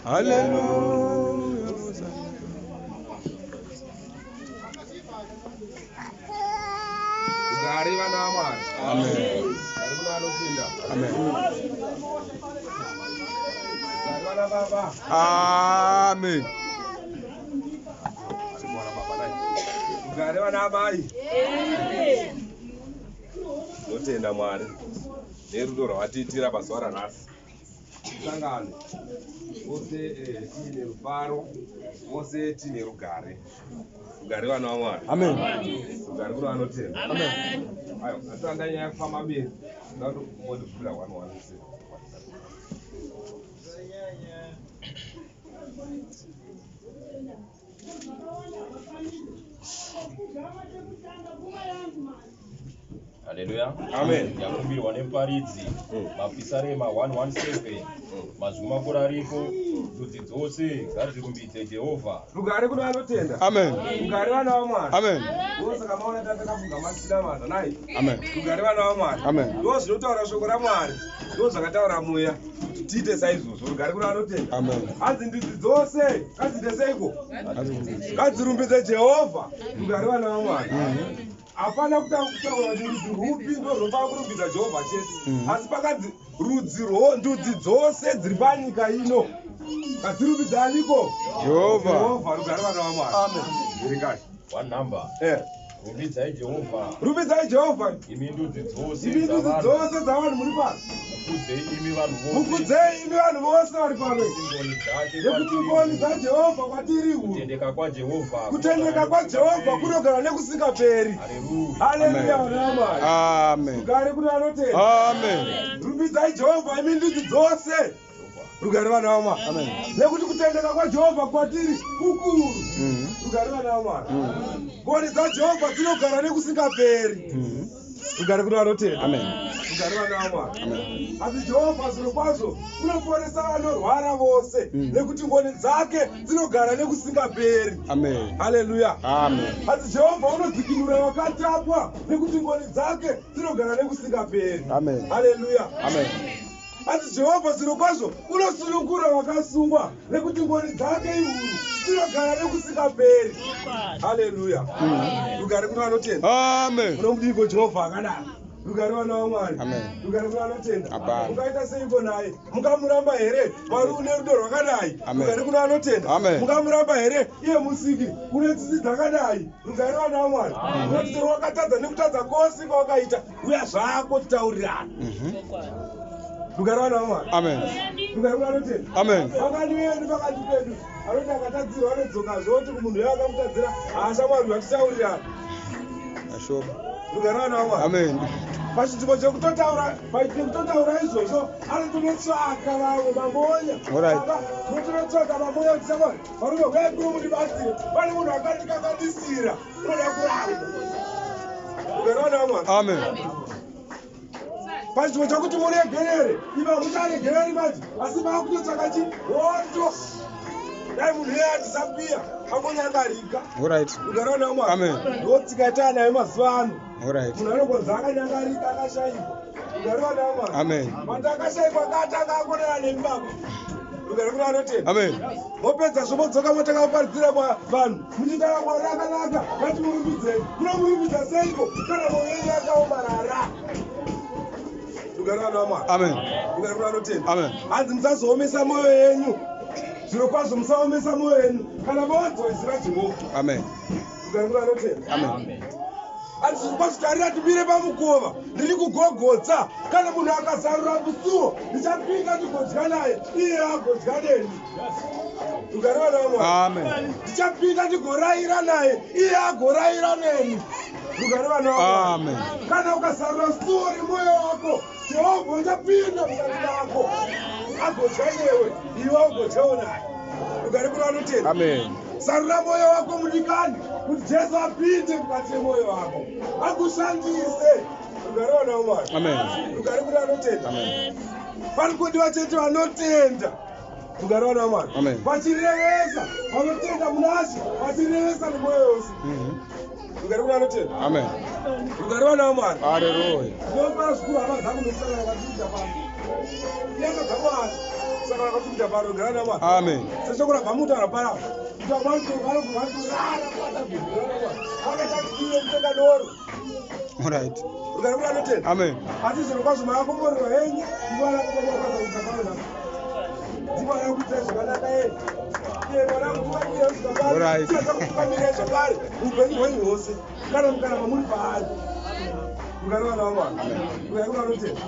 Hallelujah. Amen. Rugare vana mai. Notenda Mwari nerudo rwatiitira pazuva ranhasi. Sangano vose tiine rufaro, vose tiine rugare. Rugare vana vaMwari. Amen. Rugare kuna vanotenda. Amen. Ayo, atanga nyaya yekufamba mberi. Ndado kumbondivhurira 1:1. Haleluya. Amen. Yakumbirwa nemuparidzi Mapisarema 1:17. Mazwi makuru aripo, ndudzi dzose ngadzirumbidze Jehovha. Rugare kuna vanotenda. Amen. Rugare vana vaMwari. Amen. Vose kamaona tatakafunga masinamaza nai. Amen. Rugare vana vaMwari. Amen. Ndo zvinotaura shoko raMwari. Ndo zvakataura Mweya kuti tiite saizvozvo. Rugare kuna vanotenda. Amen. Hanzi ndudzi dzose ngadziite seiko? Ngadzirumbidze Jehovha. Rugare vana vaMwari. Hapana kutaura kuti rudzi rupi ndo runofana kurumbidza Jehovha chete. Asi pakanzi ndudzi dzose dziri panyika ino ngadzirumbidze aniko? Jehovha. Jehovha. Rugare vana vaMwari. Amen. Verengai. One number. Rumbidzai Jehovha. Rumbidzai Jehovha. Imi ndudzi dzose dzavanhu muri pano. Mukudzei imi vanhu vose. Mukudzei imi vanhu vose vari pano. Nekuti ngoni dzaJehovha kwatiri uku. Kutendeka kwaJehovha. Kutendeka kwaJehovha kunogara nekusingaperi. Haleluya vana vaMwari. Amen. Rugare kuna vanotenda. Amen. Rumbidzai Jehovha imi ndudzi dzose. Rugare vana vaMwari. Amen. Nekuti kutendeka kwaJehovha kwatiri kukuru. Rugare vana vaMwari. Ngoni dzaJehovha dzinogara nekusingaperi. Rugare kuna vanotenda. Amen. Rugare vana vaMwari. Asi Jehovha zvino kwazvo unoporesa vanorwara vose nekuti ngoni dzake dzinogara nekusingaperi. Amen. Haleluya. Amen. Asi Jehovha unodzikinura vakatapwa nekuti ngoni dzake dzinogara nekusingaperi. Amen. Haleluya. Amen. Asi Jehovha zvino kwazvo unosunungura vakasungwa nekuti ngoni dzake ihuru dzinogara nekusingaperi. Haleluya. Rugare kuna vanotenda. Amen. Unomudiko Jehovha akadaro. Rugare vana vaMwari. Amen. Rugare kuna vanotenda. Amen. Mukaita seiko naye? Mukamuramba here? Mwari une rudo rwakadai. Amen. Rugare kuna vanotenda. Amen. Mukamuramba here? Iye musiki une tsitsi dzakadai. Rugare vana vaMwari. Unotitora wakatadza nekutadza kwose kwawakaita. Uya zvako titaurirana. Rugare vana vaMwari. Amen. Rugare kuna vanotenda. Amen. Vakani vedu pakati pedu vanoti akatadzirwa nedzoka zvoti kumunhu uyo akamutadzira haashamwari vatitaurirana. Ashok. Rugare vana vaMwari. Amen. Pachinzvimbo chekutotaura izvozvo anotonotsvaka vamwe mambonya. Notonotsvaka mambonya kuti samwari varume uyai kuno mundibatsire pane munhu akandikanganisira unoda kuramba. Rugare vana vaMwari. Amen. Pachinzvimbo chokuti muregerere iva mucharegereri manje asi vaakutotsvaka chi hondo. Dai munhu iye atisapiya akonyangarika. Alright. Rugare vana vaMwari. Amen. Ndotsika taanayo mazuva ano. Alright. Munhu anongonzi akanyangarika akashayikwa. Rugare vana vaMwari. Amen. Mati akashayikwa ngaatanga akonera nemi baba. Rugare kuna vanotenda. Amen. Mopedza zvomodzoka motanga kuparidzira vanhu muchitaura Mwari akanaka ngatimurumbidzei. Munomurumbidza seiko kana mwoyo yenyu yakaomarara? Rugare vana vaMwari. Amen. Rugare kuna vanotenda. Amen. Hanzi musazoomesa mwoyo yenyu. Zviro kwazvo musaomesa mwoyo yenyu kana vanzwa izwi raJehovha. Amen. Rugare kuna vanotenda. Amen. Asi zvirikwazvitarira timire pamukova ndiri kugogotsa kana munhu akazarura musuwo ndichapinda ndigodya naye iye agodya neni. Rugare vana vaMwari. Amen. Ndichapinda ndigorayira naye iye agorayira neni. Rugare vana vaMwari. Amen. Kana ukazarura suwo remwoyo wako Jehovha uchapinda mukati mako agodya newe iwe ugodyawo naye. Rugare kuna vanotenda. Amen. Sarura mwoyo wako mudikani kuti Jesu apinde mukati memwoyo wako akushandise. Rugare vana vaMwari. Amen. Rugare kuna vanotenda. Amen. Pari kundiva chete vanotenda. Rugare vana vaMwari. Amen. Vachirevesa vanotenda muna She vachirevesa nemwoyo wose. Rugare kuna vanotenda. Amen. Rugare vana vaMwari. Hallelujah. Ndinofara zvikuru hama dzangu nokusangana kwatikuita pano. Nyanga dzaMwari kusangana kwatikuita pano. Rugare vana vaMwari. Amen. Seshoko rabva mutaura parapa kuti amwari vanogara kuata akatakire kutenga doro. Alright. Rugare kuna vanotenda. Amen. Asi zviro kwazvo makakomborerwa henyu ivana kokomorokadza kuita pano. dzimwana kuita zvakanaka ere mwana kutukamira Alright. kutukamira zvakare upenyu hwenyu hwose kana mukaramba muri paari mukarivana vamwana uyakuvanotenda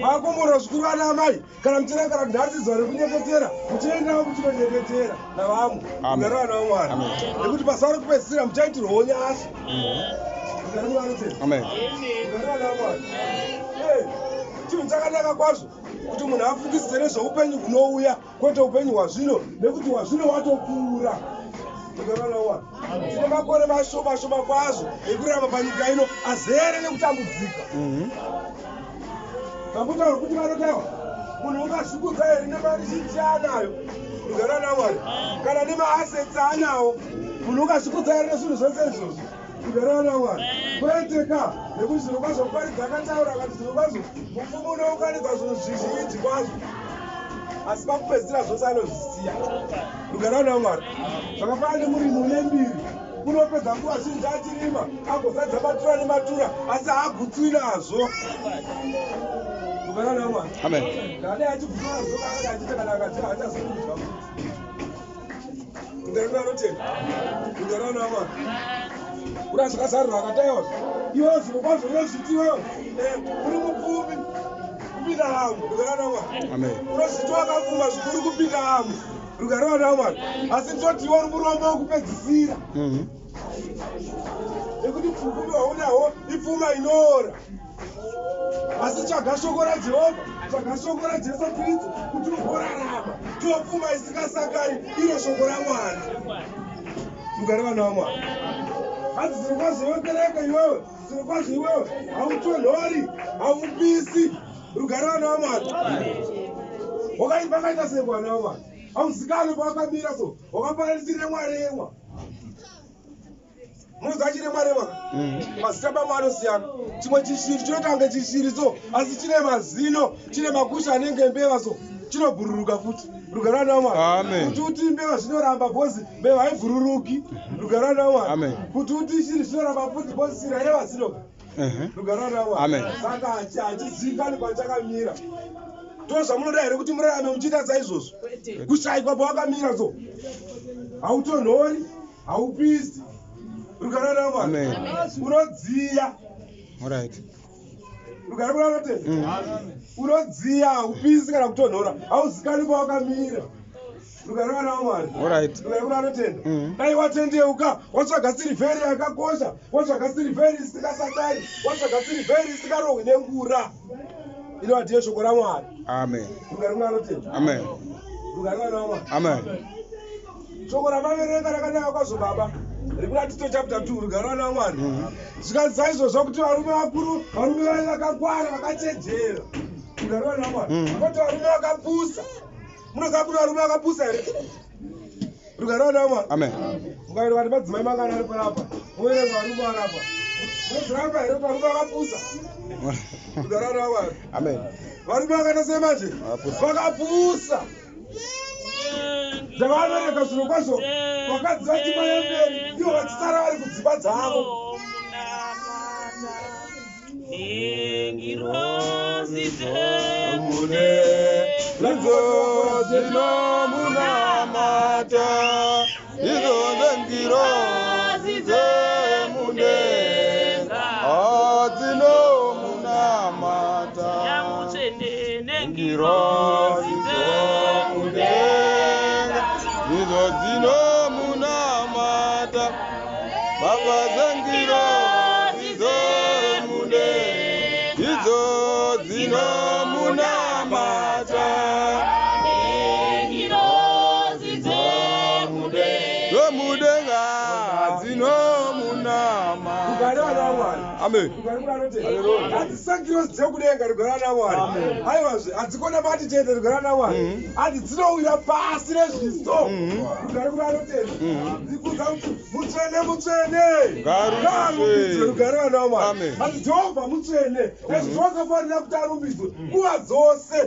makomora zvikuru vana amai kana muchirangara nhasidzwa rekunyengetera muchiendawo muchinonyengetera navamwe mukarivana vamwana nekuti pasauri kupedzisira muchaitirwawo nyasha mukarivanotenga mukarivana vamwana chinhu chakanaka kwazvo kuti munhu afungisise nezveupenyu hunouya kwete upenyu hwazvino nekuti hwazvino watokura mukarivana tine makore mashoma kwazvo ekurarama panyika ino azere nekutambudzika mambotaura kuti vanotaiwa munhu ungazvikudza here nemari zhinji anayo mukarivana mwari kana nemaasets anawo munhu ungazvikudza here nezvinhu zvose izvozvo mukarivana mwari kwete ka nekuti zviro kwazvo muparidzi akataura akati zviro kwazvo mupfumi unounganidza zvinhu zvizhinji kwazvo asi pakupedzisira zvose anozvisiya mukarivana mwari zvakafanana nemurimi une mbiri unopedza nguva zhinji achirima agozadza matura nematura asi haagutswi nazvo mukarivana mwari ndade achigutswa nazvo kaaka achita kana akati hachazokudya mukarivana anotenga mukarivana mwari kuna zvakazarurwa akataiwa iwo zviro kwazvo unozviti iwewe uri mupfumi kupinda hamwe rukarana mwari unozviti wakapfuma zvikuru kupinda hamwe rukarana mwari asi ndoti iwo uri murombo wokupedzisira nekuti pfumi hwaunahwo ipfuma inoora asi tsvaga shoko rajehovha tsvaga shoko rajesu kristu kuti ugorarama topfuma isingasakani iro shoko ramwari mukarivana wamwari asi zviro kwazvo iwe kereke iwewe zviro kwazvo iwewe hautonhori haupisi rugarivana wamwari wakaita sei mwana wamwari hauzikanwi pawakamira so wakafananidzire mwari yemwa munonzi achine mwari yemwa mazita pamwe anosiyana chimwe chishiri chinotange chishiri so asi chine mazino chine makusha anenge mbeva so chinobhururuka futi rugarana wamwari kuti uti mbeva zvinoramba bhozi mbeva haibhururuki rugarana wamwari kuti uti shiri zvinoramba futi bhozi shiri haireva zinoga rugarana wamwari saka hachizikani kwachakamira ndozvamunoda here kuti murarame muchiita saizvozvo kushayikwa pawakamira so hautonhori haupisi rugarana wamwari unodziya rugarana unodziya haupisi kana kutonhora hauzikani pawakamira rugarana wamwari rugarana anotenda dai watendeuka watsvaga sirivheri yakakosha watsvaga sirivheri isingasakari watsvaga sirivheri isingarohwi nengura ino hatiye shoko ramwari rugarana anotenda rugarana wamwari shoko ramaverenga rakanaka kwazvo baba rikuna tito chapter 2 rugarana wamwari zvikanzi saizvozvo kuti varume vakuru varume vakangwara vakachenjera rugarana wamwari kwoti varume vakapusa munoziva kuti varume vakapusa here rugarana wamwari mukaverenga kuti madzimai mangana ari parapa muverenga varume varapa munoziramba here kuti varume vakapusa rugarana wamwari varume vakaita sei manje vakapusa zvavanorega zviro kwazvo vakadzi vachima yemberi ivo vachisara vari kudzimba dzavo idzo dzinomunamata idzo ndengirozi dzemudenga dzinomunamata nengirozi dzemudenga idzo dzinomunamata baba zengirozi dzemudenga idzo dzinomunamata nengirozi dzemudenga dzinomunamata hadzisangirozi dzekudenga rugarana mwari aivazve hadzikona pati chete rugarana mwari hadzi dzinowira pasi nezviso rugare kuti anotenda dzikudza kuti mutsvene mutsvene ngaarumbidzwe rugarana mwari hadzi jehovha mutsvene nezvi zvakafanira kuti arumbidzwe nguva dzose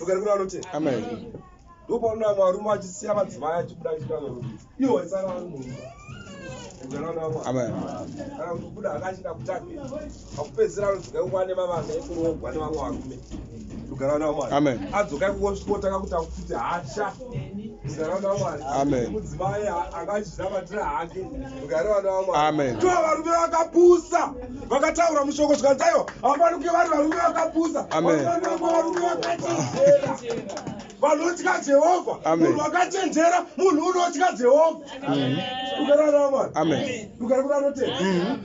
rugare kuti anotenda ndopaunoona mwarume achisiya madzimai achibuda achiita norumbidzo iwo waisara vari mumba kana kubuda akachida kutake pakupedzisira anoziga kuva nemavanga ekurogwa nevamwe varume rugara nawo Mwari. Amen. Adzoka kungosvota kuti akuti hasha. Rugara nawo Mwari. Amen. Mudzimai angazvinamatira hake. Rugara nawo Mwari. Amen. Tova varume vakapusa. Vakataura mushoko zvikanzi aiwa hapana kuve vari varume vakapusa. Amen. Varume vakachenjera. Vanotya Jehovha. Amen. Munhu wakachenjera, munhu unotya Jehovha. Rugara nawo Mwari. Amen. Rugara kuti anotenda.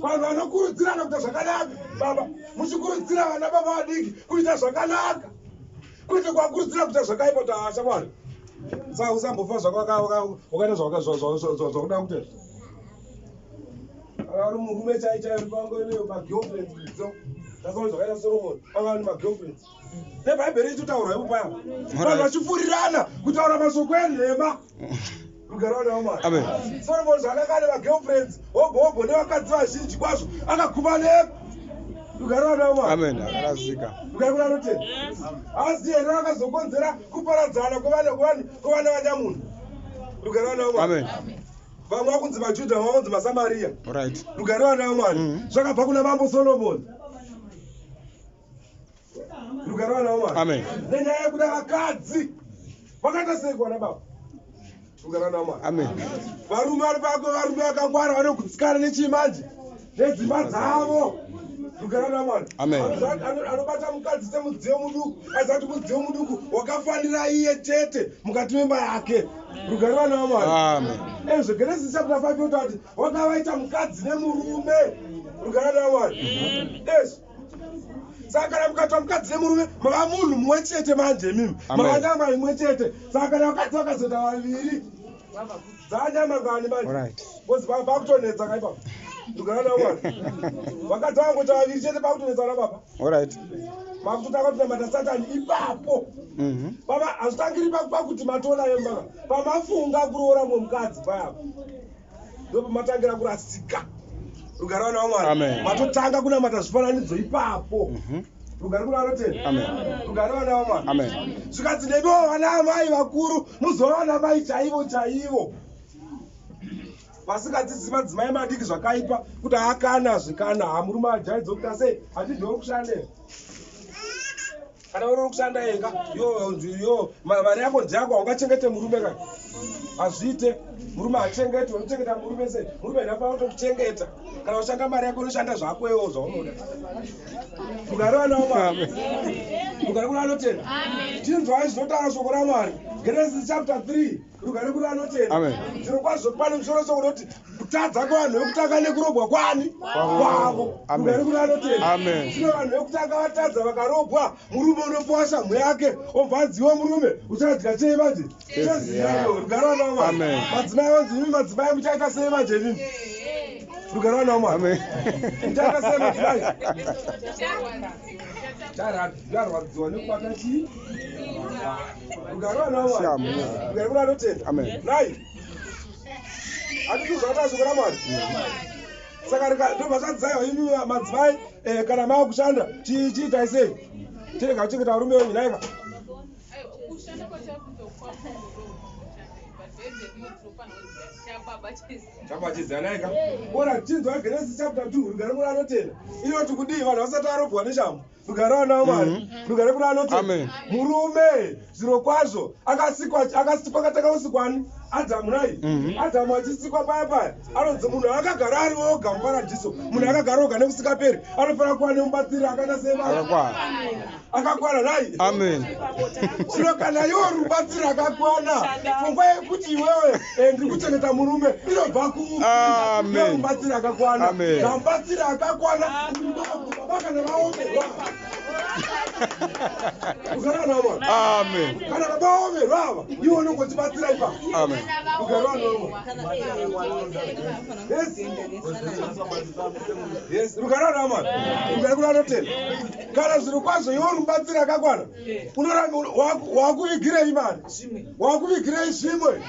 Vanhu vanokurudzirana kuita zvakanaka. Baba, muchikurudzira vana baba vadiki kuita zvakanaka. Kwete kuvakurudzira kuita zvakaipa kuti hasha Mwari. Saka usambofa zvakaita zvakuda kutenda. Ari murume chaichairi pangone magirlfriends idzo. Ndakaona zvakaita Solomon. Anga ane magirlfriends. NeBhaibheri ichitaura ipo paya. Vanhu vachifurirana kutaura mashoko enhema. Rugara nawo Mwari. Amen. Solomon zvakanga ane magirlfriends hobho nevakadzi vazhinji kwazvo akakumaneka. Rugara nawo Mwari. Amen. Akarasika. Rugara kuti anotenda. Asi here vakazokonzera kuparadzana kwevana vanyamunhu. Rugara nawo Mwari. Amen. Vamwe vakunzi maJudha, vamwe vakunzi maSamaria. Right. Rugara nawo Mwari. Zvakabva kuna mambo Solomon. Rugara nawo Mwari. Amen. Nenyaya yekuda vakadzi vakaita sei kuwana baba. Rugara nawo Mwari. Amen. Varume vari pako, varume vakangwara vanogutsikana nechimanje nedzimba dzavo. Rugara nawo Mwari. Amen. Anobata mukadzi semudziyo muduku, asati mudziyo muduku wakafanira iye chete mukati memba yake. Rugara nawo Mwari. Amen. Genesis chapter 5 yotati wakavaita mukadzi nemurume. Rugara nawo Mwari. Saka kana mukatwa mukadzi nemurume mava munhu mumwe chete manje mimi. Mava nyama imwe chete. Saka kana vakadzi vakazoita vaviri dzanyama ngani manje. Right. Kozi pakutonetsa kaipa. Rugara nawo Mwari. Vakadzi vangoita vaviri chete pakutonetsa na baba. Alright. Makutotaka kutonamata Satani ipapo. Baba hazvitangiri pakuti matona yembaka. Pamafunga kuroora mukadzi payapo. Ndipo matangira kurasika. Rugara nawo Mwari. Amen. Matotanga kunamata zvifananidzo ipapo. Rugara kuti anotenda. Amen. Rugara nawo Mwari. Amen. Zvikadzi nebiwo vana amai vakuru muzova vana mai chaivo. Vasingadzidzisi madzimai madiki zvakaipa kuti akana zvikana hamurume ajaidza kuti sei hatidhori kushanda. Kana uri kushanda ega yo mari yako ndiyako haungachengete murume kana. Hazviite murume achengete, unochengeta murume sei? Murume ndapa kutokuchengeta. Kana ushanda mari yako unoshanda zvako iwo zvaunoda. Rugara nawo Mwari. Rugara kuti anotenda. Chinzwai zvinotaura shoko raMwari. Genesis chapter 3. Rugara kuti anotenda. Amen. Zviro kwazvo pane musoro shoko rinoti kutadza kwevanhu vekutanga nekurobwa kwani kwavo. Rugara kuti anotenda. Amen. Zvino vanhu vekutanga vatadza vakarobwa, murume unopiwa shamhu yake obva adziwa murume uchadya chei manje? Cheziyayo. Rugara nawo Mwari. Amen. Madzimai vanzi mimi madzimai muchaita sei manje mimi? Rugara nawo Mwari. Amen. Muchaita sei madzimai? Charwadziwa nekubata chii? Rugara nawo Mwari. Rugara kuti anotenda. Amen. Nai. Hatiti zvakaita shoko raMwari. Saka ndobva zvadzaiwa imi madzimai kana mava kushanda chiitai sei? Tirega kuchengeta varume wenyu naika. Chapa chizanaika. Ora chinzwa Genesis chapter 2 rugara kuti anotenda. Inoti kudii vanhu vasati varobwa neshamhu. Rugara nawo Mwari. Rugara kuti anotenda. Amen. Murume zviro kwazvo akasikwa kataka usikwani Adamu nai. Adamu achisikwa paya anonzi munhu akagara ari oga muparadhiso. Munhu akagara oga nekusingaperi anofanira kuva nemubatsiri akaita sei akakwana nai. Amen. Zvino kana iwo rubatsiri akakwana pfungwa yekuti iwewe ndiri kuchengeta murume inobva Amen. mubatsiri akakwana. Amen. Mubatsiri akakwana kana vaomerwa. Rugara nawo Mwari. Amen. Kana vaomerwa ava iwo unongotibatsira ipapo. Amen. Rugara nawo Mwari. Yes, rugara nawo Mwari. Rugara kuti anotenda. Kana zviro kwazvo iwo mubatsiri akakwana unoramba wakuvigirei mari? Wakuvigirei zvimwe?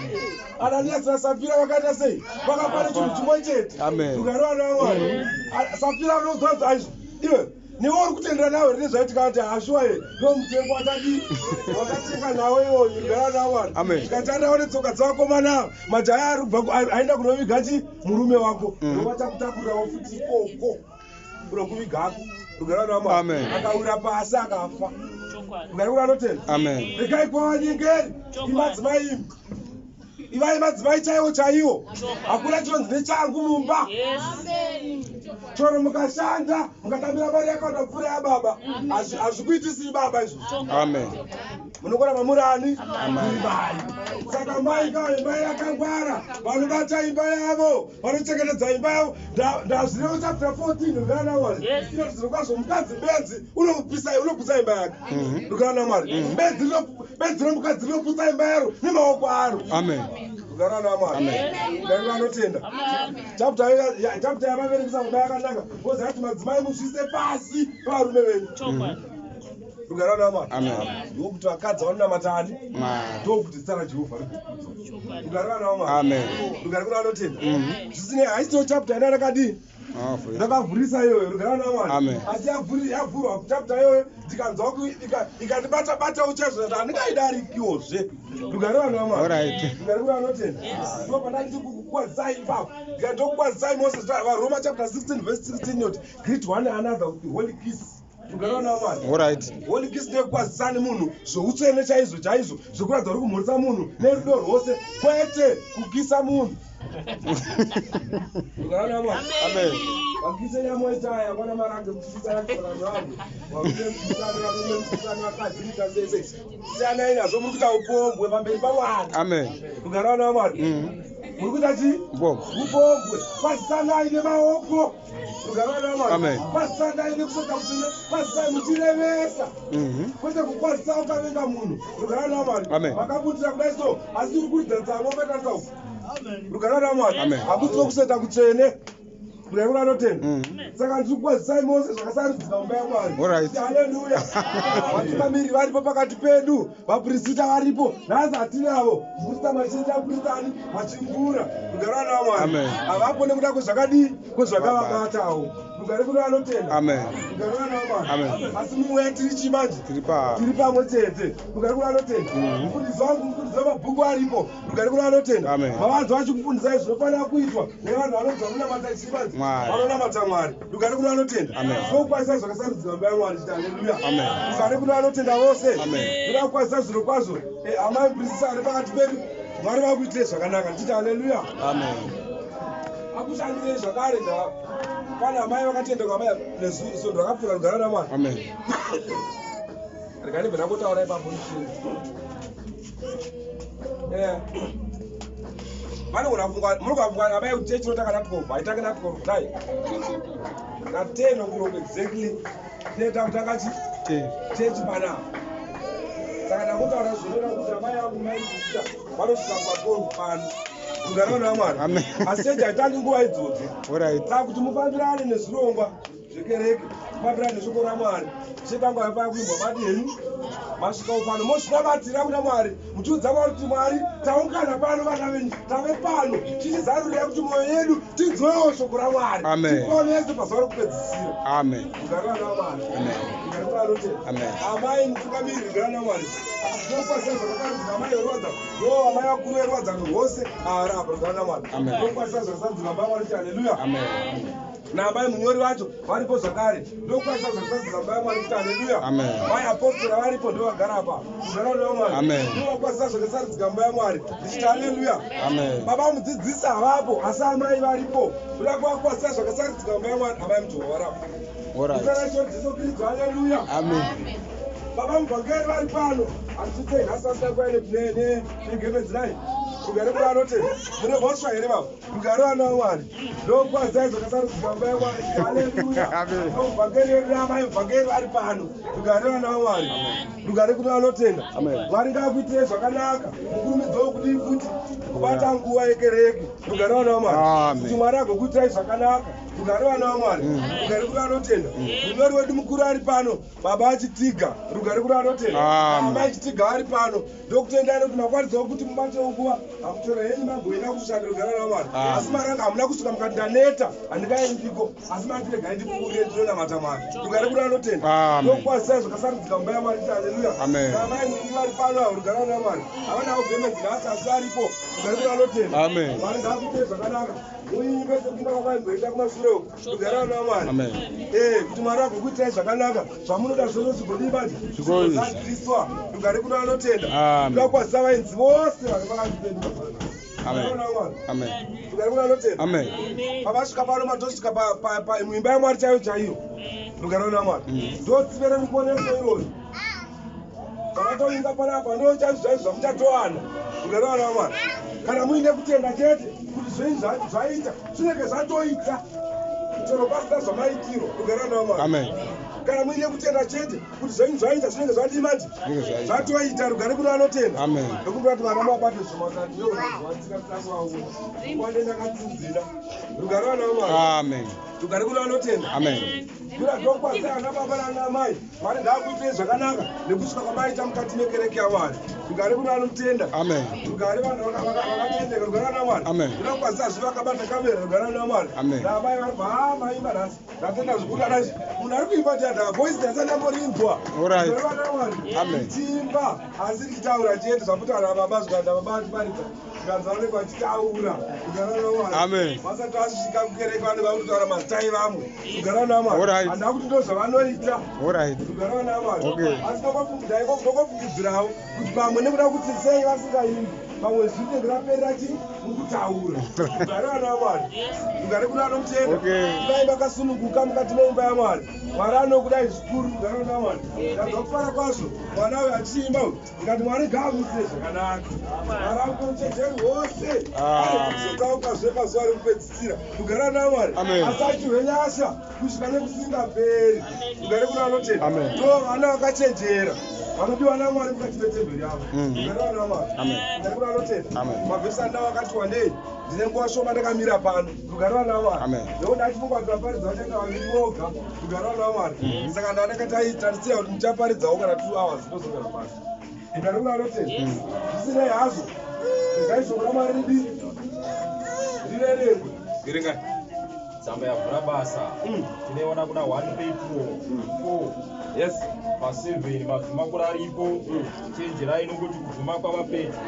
Ananiasi naSafira vakaita sei? Vakapane chinhu chimwe chete. Amen. Rugara nawo Mwari. Safira unozodza aizvo iwe niwe uri kutendera nawe rine zvaitika kuti hashuwa ye ndo mutengo watadi wakatenga nawe iwo. Rugara nawo Mwari. Amen. Tikatarirawo netsoka dzevakomana majaya aenda kunoviga murume wako ndovatakutakurirawo futi ikoko. unokuvigaku rugare naMwari Amen. akawira pasi akafa rugare kuna anotenda Amen. regai kwavanyengeri imadzimai imi ivai madzimai chaivo chaivo hakuna chinonzi nechangu mumba choro mukashanda mukatambira mari yakaona mvura yababa hazvikuitisi baba izvo Amen. munokorama murani muri mai saka mai kave mai yakangwara vanobata imba yavo vanochengetedza imba yavo ndazvirevo chapter 14 rugara naMwari inoti zvirokwazvo mukadzi benzi unopisa imba yake rugara naMwari benzi romukadzi rinoputsa imba yaro nemaoko aro Amen. rugara naMwari rugare vanotenda chapter yavaverekisa kuda yakanaka kozi ati madzimai muzvise pasi pavarume venyu rugare naMwari Amen. ndokuti vakadzi vanonamatani Mwari. ndokuti zita raJehovha rugare naMwari Amen. rugare kuna vanotenda zvisine haisito chapter ina rakadii ndakavhurisa iyoyo rugare naMwari Amen. asi yavhurwa chapter iyoyo ndikanzwa ikandibata chaizvo kuti handingaidarikiwozve rugare vanhu vaMwari Alright. rugare kuna vanotenda ndo pandati kukwadzai ipapo ndokukwadzai moses varoma chapter 16 verse 16 yoti greet one another with the holy kiss rugare vanhu vaMwari Alright. holy kiss ndekukwazisani munhu zvoutsvene chaizvo zvekuratidza uri kumhurisa munhu nerudo rwose kwete kukisa munhu rugare naMwari Amen. vakise nyamoitaya vana marange muchifisa yakusanano vanhu vaune mukisano varume mukisano vakadzirika sese siyanai nazvo muri kuita upombwe pamberi paMwari Amen. rugare vanhu vaMwari muri kuita chii Bob. upombwe pasisanai nemaoko rugare vanhu vaMwari Amen. pasisanai nekusota kutine pasisai muchirevesa kwete kukwazisa ukavenga munhu rugare vanhu vaMwari Amen. vakabudira kudai so asi uri kuridza mopetarisa uku rugare vanhu vaMwari Amen. hakusiwo kuseta kutsvene rugare kuna vanotenda saka ndiri kukwazisai mose zvakasarudzika mumba yaMwari Alright. haleluya vatungamiri varipo pakati pedu vaprista varipo nhasi hatinavo muprista machinji apuristani machimbura rugare vanhu vaMwari Amen. havapo nekuda kwezvakadii kwezvakavabatawo rugare kuna vanotenda Amen. rugare vanhu vaMwari Amen. asi mumweya tiri chii manje Tiri pa. tiri pamwe chete rugare kuna vanotenda mufundisi wangu mufundisi wamabhuku aripo rugare kuna vanotenda Amen. mavanzi vachikufundisai zvinofanira kuitwa nevanhu vanonzi vanonamata chivanzi Mwari. vanonamata Mwari rugare kuna vanotenda Amen. ndokukwanisa zvakasarudzika mumba yaMwari chiti haleluya Amen. rugare kuna vanotenda vose Amen. ndoda kukwanisa zviro kwazvo amai muprista ari pakati pedu Mwari vakuitire zvakanaka ndichiti haleluya Amen. akushandirei zvakare pane amai vakatenda kwamai nesondo rakapfuura rugare naMwari Amen. rekanibve ndakotaura ipapo muri kuafunga abai kuti chechi inotanga na 12 haitange na 12 kudai na 10 o'clock exactly tineta takati chechi panapa saka ndakotaura zvinoda kuti amai angu maizita vanosvika pa12 pano rugare vanhu vaMwari Amen. asi chechi haitangi nguva idzodzo Alright. saka kuti mufambirane nezvirongwa zvekereke mufambirane neshoko raMwari chetangu haipa kuimbwa mati henyu masvika upano mozvinamatira kuna Mwari muchiudza Mwari kuti Mwari taungana pano vana venyu tave pano tichizarurira kuti mwoyo yedu tinzwewo shoko raMwari Amen. tiponese pazuva rokupedzisira Amen. rugare vanhu vaMwari Amen. rugare vanotenda Amen. amai mutungamiri rugare naMwari ndokwanisa zvakasarudzika amai orwadza ndo amai vakuru verwadzano rwose arapa rugare naMwari Amen. ndokwanisa zvakasarudzika mba Mwari kuti haleluya Amen. naamai munyori vacho varipo zvakare ndokwanisa zvakasarudzika mba yaMwari kuti haleluya Amen. mai apostora varipo ndovagara apa rugare naMwari Amen. ndokwanisa zvakasarudzika mba yaMwari ndichiti haleluya Amen. baba mudzidzisi havapo asi amai varipo ndoda kuvakwanisa zvakasarudzika mba yaMwari amai mujehovha varapa Alright. Jesu Kristu haleluya Amen. baba muvhangeri vari pano hatitei nhasi vasina kwaine negeme dzinai rugare kuna vanotenda mune vhosva here baba rugare vana vaMwari ndokwanzai zvakasarudzika mba yaMwari haleluya Amen. muvhangeri vedu namai muvhangeri vari pano rugare vana vaMwari rugare kuna vanotenda Amen. Mwari ngaakuitirei zvakanaka mukurumidza wokudii futi kubata nguva yekereke rugare vana vaMwari Amen. kuti Mwari agokuitirai zvakanaka rugare vana vaMwari rugare kuna vanotenda munyori wedu mukuru ari pano baba achitiga rugare kuna vanotenda Amen. amai achitiga ari pano ndokutendai nokuti makwaridzawo kuti mubatewo nguva hakutora henyu magoenda kushanda rugare vana vaMwari Amen. asi maranga hamuna kusvika mukati ndaneta handingaendiko asi mandiregai ndipfuure ndinonamata Mwari rugare kuna vanotenda Amen. ndokukwanisa zvakasarudzika mumba yaMwari kuti haleluya Amen. amai mwingi vari pano avo rugare vana vaMwari havanawo gemedzina asi varipo rugare kuna anotenda. Amen. Mwari ngaakuite zvakanaka. Muimbe sekunda kwakaimboita kumashure uko. Rugare vana vaMwari. Amen. Kuti Mwari agokuitai zvakanaka. Zvamunoda zvose zvigodibati. Zvigozadziriswa. Rugare kuna anotenda. Amen. Ngakwazisa vaenzi vose vari pakati pedu. Amen. Amen. Rugare kuna anotenda. Amen. Pavasvika pano matosvika muimba yaMwari chaiyo chaiyo. Rugare kuna Mwari. Ndotsivere ruponeso iroro. Vakatoinga panapa ndo chaizvizvi zvamuchatowana. Rugare kuna Mwari. Kana muine kutenda chete kuti zvinhu zvaita zvinenge zvatoita. Chero pasina zvamaitirwa. Rugare kuna Mwari. Amen. Kana muine kutenda chete kuti zvinhu zvaita zvinenge zvadimati zvatoita. Rugare kuna anotenda. Amen. Ndokumbira kuti vana mabate zvomasati ndozvatsikatsikawawo kwande ndakatsinzira. Rugare kuna Mwari. Amen. Rugare kuna anotenda. Amen. Kura ndokwazisa ana baba nana amai vari ngaakuitei zvakanaka nekusvika kwamaita mukati mekereke yaMwari. Rugare kuna anotenda. Amen. Rugare vanhu vakatendeka. Rugare kuna Mwari. Amen. Unokwazisa zvivakabata kamera. Rugare kuna Mwari. Amen. Naamai vari maimba nhasi ndatenda zvikuru dashi munhu ari kuimba tiadha voice dance andamborinzwa. Alright. Rugare kuna Mwari. Amen. Tiimba asi tichitaura chete zvakuti vanhu baba zvikanda baba vachiparidza zvikanzi vanenge vachitaura. Rugare kuna Mwari. Amen. Vasati vasvika kukereke vanenge vakutaura mazita evamwe. Rugare kuna Mwari. Alright. Handina kuti ndo zvavanoita. Alright. Rugare kuna Mwari. Okay. Asi ndokofungidzirawo kuti pamwe nekuda kuti sei vasingaimbi pamwe zvinenge raperera chi mukutaura. Rugare kuna Mwari. Rugare kuna anotenda. Okay. Dai vakasununguka mukati meimba yaMwari. Mwari anokudai zvikuru. Rugare kuna Mwari. Ndabva kufara kwazvo mwana uyu achiimba ndikati Mwari ngaamuitire zvakanaka. Mwari akupe uchenjeri hwose. Kuzotsaukazve pazuva rekupedzisira. Rugare kuna Mwari. Amen. Asi achiwe nyasha kusvika nekusingaperi. Rugare kuna anotenda. Amen. Ndo vana vakachenjera vanodiwa naMwari mukati metemberi yavo. Rugare kuna Mwari. Amen. Rugare kuna anotenda. Amen. Mavhesi andava vakati wandei ndine nguva shoma ndakamira pano. Rugare kuna Mwari. Amen. Ndokuti achifungwa paridza vachaita vaviri voga. Rugare kuna Mwari. Saka ndanakati tandisiya kuti muchaparidzawo kana 2 hours ndozogara pasi. Rugare kuna anotenda. Zvisinei hazvo regai shoko raMwari rirerengwe. Verengai. Tsamba yavhura basa. Tinoona kuna 1 Petro 4. Yes. Pa7 mabvi makuru aripo. Chenjerai nokuti kubvuma kwavaPetro.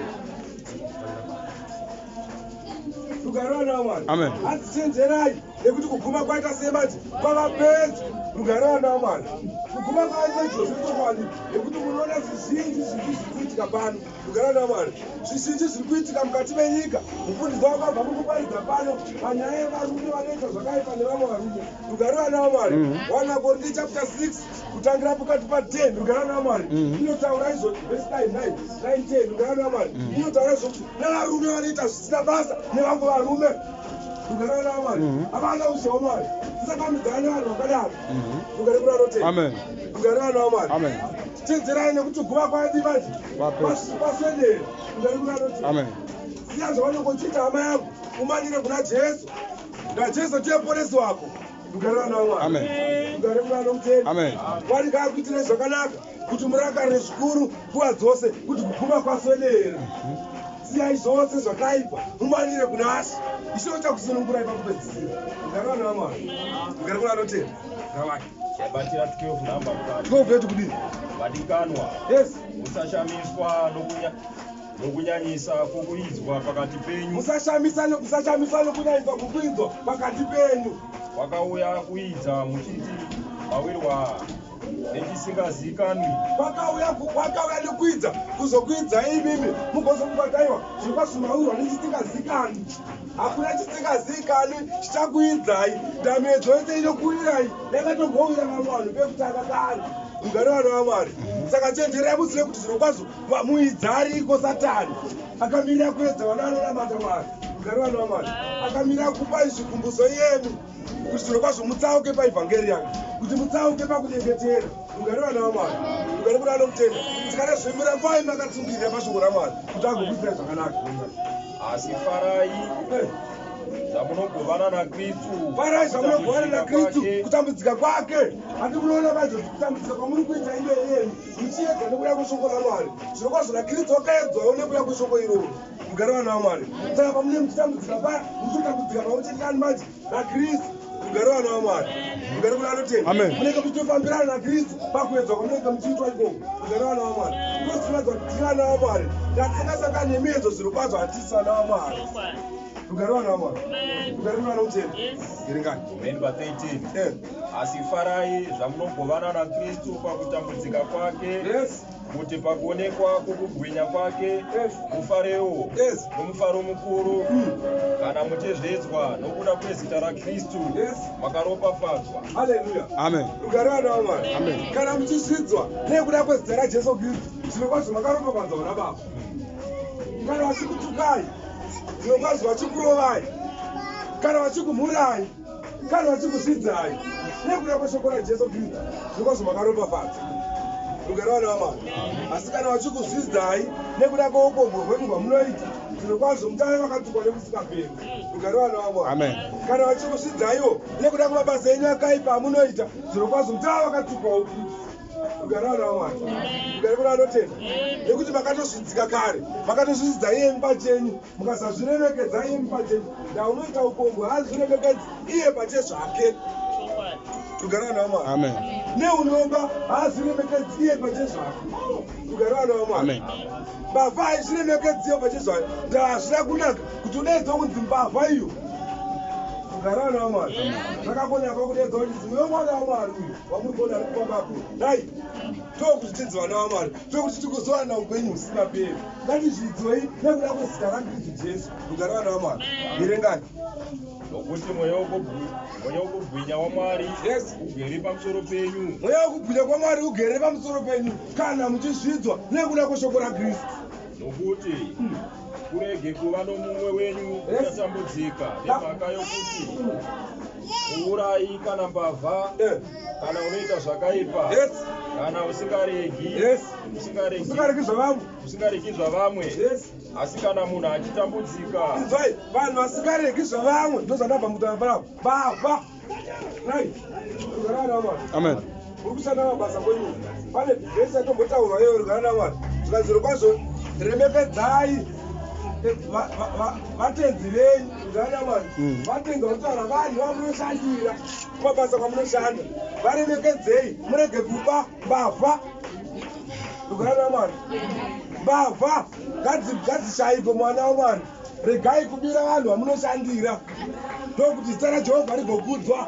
Rugare kuna Mwari. Amen. Hadzichenjerai nekuti kuguma kwaita semati kwavapedyo. Rugare kuna Mwari. Kuguma kwaipedyo zvechokwadi nekuti munoona zvizhinji zviri kuitika pano. Rugare kuna Mwari. Zvizhinji zviri kuitika mukati menyika. Mufundisi wakabva mukuparidza pano panyaya yevarume vanoita zvakaipa nevamwe varume. Rugare kuna Mwari. 1 Korinto chapter 6 kutangira pakati pa10. Rugare kuna Mwari. Inotaura izvo verse 9, 10. Rugare kuna Mwari. Inotaura izvo kuti nevarume vanoita zvisina basa nevamwe varume. Rugare kuna Mwari. Havana uziva Mwari. Tisakamidzana nevanhu vakadaro. Rugare kuna anotenda. Amen. Rugare kuna Mwari. Amen. Chenjerai nekuti kuguma kwaadibaji paswedera. Rugare kuna anotenda. Amen. Siya zvavanongochiita hama yangu umanire kuna Jesu. NaJesu ndiye muponesi wako. Rugare kuna Mwari. Amen. Rugare kuna anotenda. Amen. Mwari ngaakuitire zvakanaka kuti murakarire zvikuru nguva dzose kuti kuguma kwaswedera. Siyai zvose zvakaipa mumanire kuna She. Ishe chakusunungurai pakupedzisira. Rugare kuna Mwari. Rugare kuna anotenda. Ravai. Chabatira 12 namba mukati. 12 yetu kudini. Vadikanwa. Yes. Musashamiswa nokunyanyisa kukuidzwa pakati penyu. Musashamiswa nokunyanyisa kukuidzwa pakati penyu. Wakauya kuidza muchiti mawirwa nechisingazikanwi. Wakauya nekuidza kuzokuidzai imimi mugozomubatiwa zvikwazvimawirwa nechisingazikanwi. Hakuna chisingazikanwi chichakuidzai. Dhamedzo yose inokuwirai yakatombouya navanhu pekutanga kare. Rugare kuna Mwari. Saka chenjerai muzive kuti zvirokwazvo muidza ariko Satani. Akamirira kuedza vana vanonamata Mwari. Rugare kuna Mwari. Akamirira kupai zvikumbuso iyemi kuti zvirokwazvo mutsauke paevhangeriamu, kuti mutsauke pakunyengetera. Rugare kuna Mwari. Rugare kuna anotenda. Tikanezvemira kwai makatsungirira pashoko raMwari kuti agokuitsirai zvakanaka. Asi farai zvamunogovana naKristu. Farai zvamunogovana naKristu kutambudzika kwake. Handi munoona vaizvo kutambudzika kwamuri kuita ino iyeni muchiedza nekuda kweshoko raMwari. Zvirokwazvo naKristu wakaedzwawo nekuda kweshoko iroro. Rugare kuna Mwari. Saka pamune muchitambudzika paya muchitambudzika pamwechetikani manje naKristu. Rugare kuna Mwari. Rugare kuna anotenda. Amen. Munenge muchitofambirana naKristu pakuedzwa kwamunenge muchiitwa ikoko. Rugare kuna Mwari. tinosimadza kuti tirana waMwari. Tatisakasaka nemiedzo zviro kwazvo hatisana waMwari. Rugare vana waMwari. Rugare mwana utenda. Verengai. Number 13. Asi farai zvamunogovana naKristu pakutambudzika kwake. Yes. Kuti pakuonekwa kwokubwinya kwake mufarewo nomufaro mukuru kana muchezvedzwa nokuda kwezita raKristu makaropafadzwa. Haleluya. Amen. Rugare vana waMwari. Amen. Kana muchizvidzwa nekuda kwezita raJesu Kristu zvinokwazvo makaropafadzwa vana baba. Kana vachikutukai zvinokwazvo vachikurovai, kana vachikumhurai, kana vachikuzvidzai nekuda kweshoko raJesu Kristu zvinokwazvo makaropafadzwa. Rugare vana waMwari. Asi kana vachikuzvidzai nekuda kweukombo hwenyu hwamunoita zvinokwazvo muchave vakatukwa nekusingaperi. Rugare vana waMwari. Amen. Kana vachikuzvidzaiwo nekuda kwamabasa enyu akaipa amunoita zvinokwazvo muchava vakatukwa upi. Rugare vana waMwari. Rugare kuna vanotenda. Nekuti makatozvidzika kare, makatozvidzidza iye pachenyu, mukasazviremekedza iye pachenyu. Ndaunoita ukombo haazviremekedzi iye pache zvake. Rugare vana waMwari. Amen. Neunomba haazviremekedzi iye pache zvake. Rugare vana waMwari. Amen. Mbavha haizviremekedzi iye pache zvake. Ndazvida kunaka kuti unoedza kunzi mbavha iyo. Rugare vana waMwari. Zvakakonya kwakuedza kuti zimwe mwana waMwari uyu wamuri kuona ari kupambapo. Dai tokuti tidzi vana waMwari, tokuti tikuzowana upenyu husingaperi. Ngatizvidzwei nekuda kwezita raKristu Jesu. Rugare vana waMwari. Verengani. Nokuti mweya wokubwinya waMwari ugere pamusoro penyu. Mweya wokubwinya kwaMwari ugere pamusoro penyu kana muchizvidzwa nekuda kweshoko raKristu. Nokuti kurege kuva nomumwe wenyu uchatambudzika nemhaka yokuti uurayi kana mbavha kana unoita zvakaipa kana usingaregi zvavamwe. Asi kana munhu achitambudzika, inzwai, vanhu vasingaregi zvavamwe ndozvandabva mutambarapo mbavha. Rugare vana waMwari. Amen. Muri kushanda mabasa kwenyu. Pane vhesi yatombotaurwa iyo. Rugare vana waMwari. Zvikaziro kwazvo remekedzai vatenzi venyu. Rugare vana waMwari. Vatenzi vanotaura vanhu vamunoshandira kumabasa kwamunoshanda. Varemekedzei, murege kupa mbavha. Rugare vana waMwari. Mbavha ngadzishayikwe mwana waMwari. Regai kubira vanhu vamunoshandira. Ndokuti zita raJehovha rigokudzwa.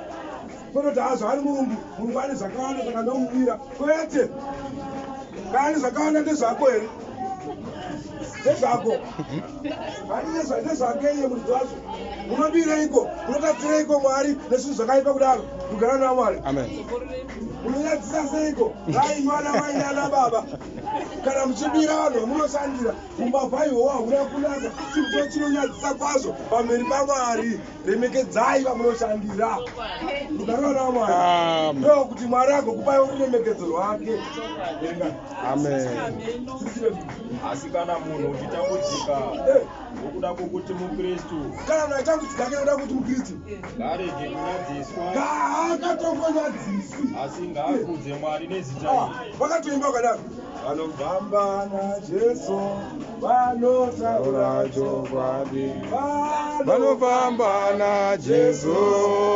Kunoti hazvo ari Mulungu ane zvakawanda saka ndomubira. Kwete. Kana zvakawanda ndezvako here? Ndezvako. Hani ndezvake iye muridzi wacho. Unobireiko? Unotadzireiko Mwari nezvinhu zvakaipa kudaro? Rugare vana waMwari. Amen. Unonyadzisa seiko? Hai mwana waina ana baba. Kana muchibira vanhu vamunoshandira umbavha ihwohwo hauna kunaka. Chinhu chinonyadzisa kwazvo pamberi paMwari. Remekedzai vamunoshandira. Rugare vana waMwari. Ndokuti Mwari agokupai ruremekedzo rwake. Amen. asi kana munhu uchitambudzika nokuda kwokuti muKristu, kana munhu achitambudzika nokuda kwokuti muKristu, ngarege kunyadziswa, ngaakatongonyadziswi, asi ngaakudze Mwari nezita iri. Vakatoimba vakadaro, vanofamba naJesu vanotaura chokwadi, vanofamba naJesu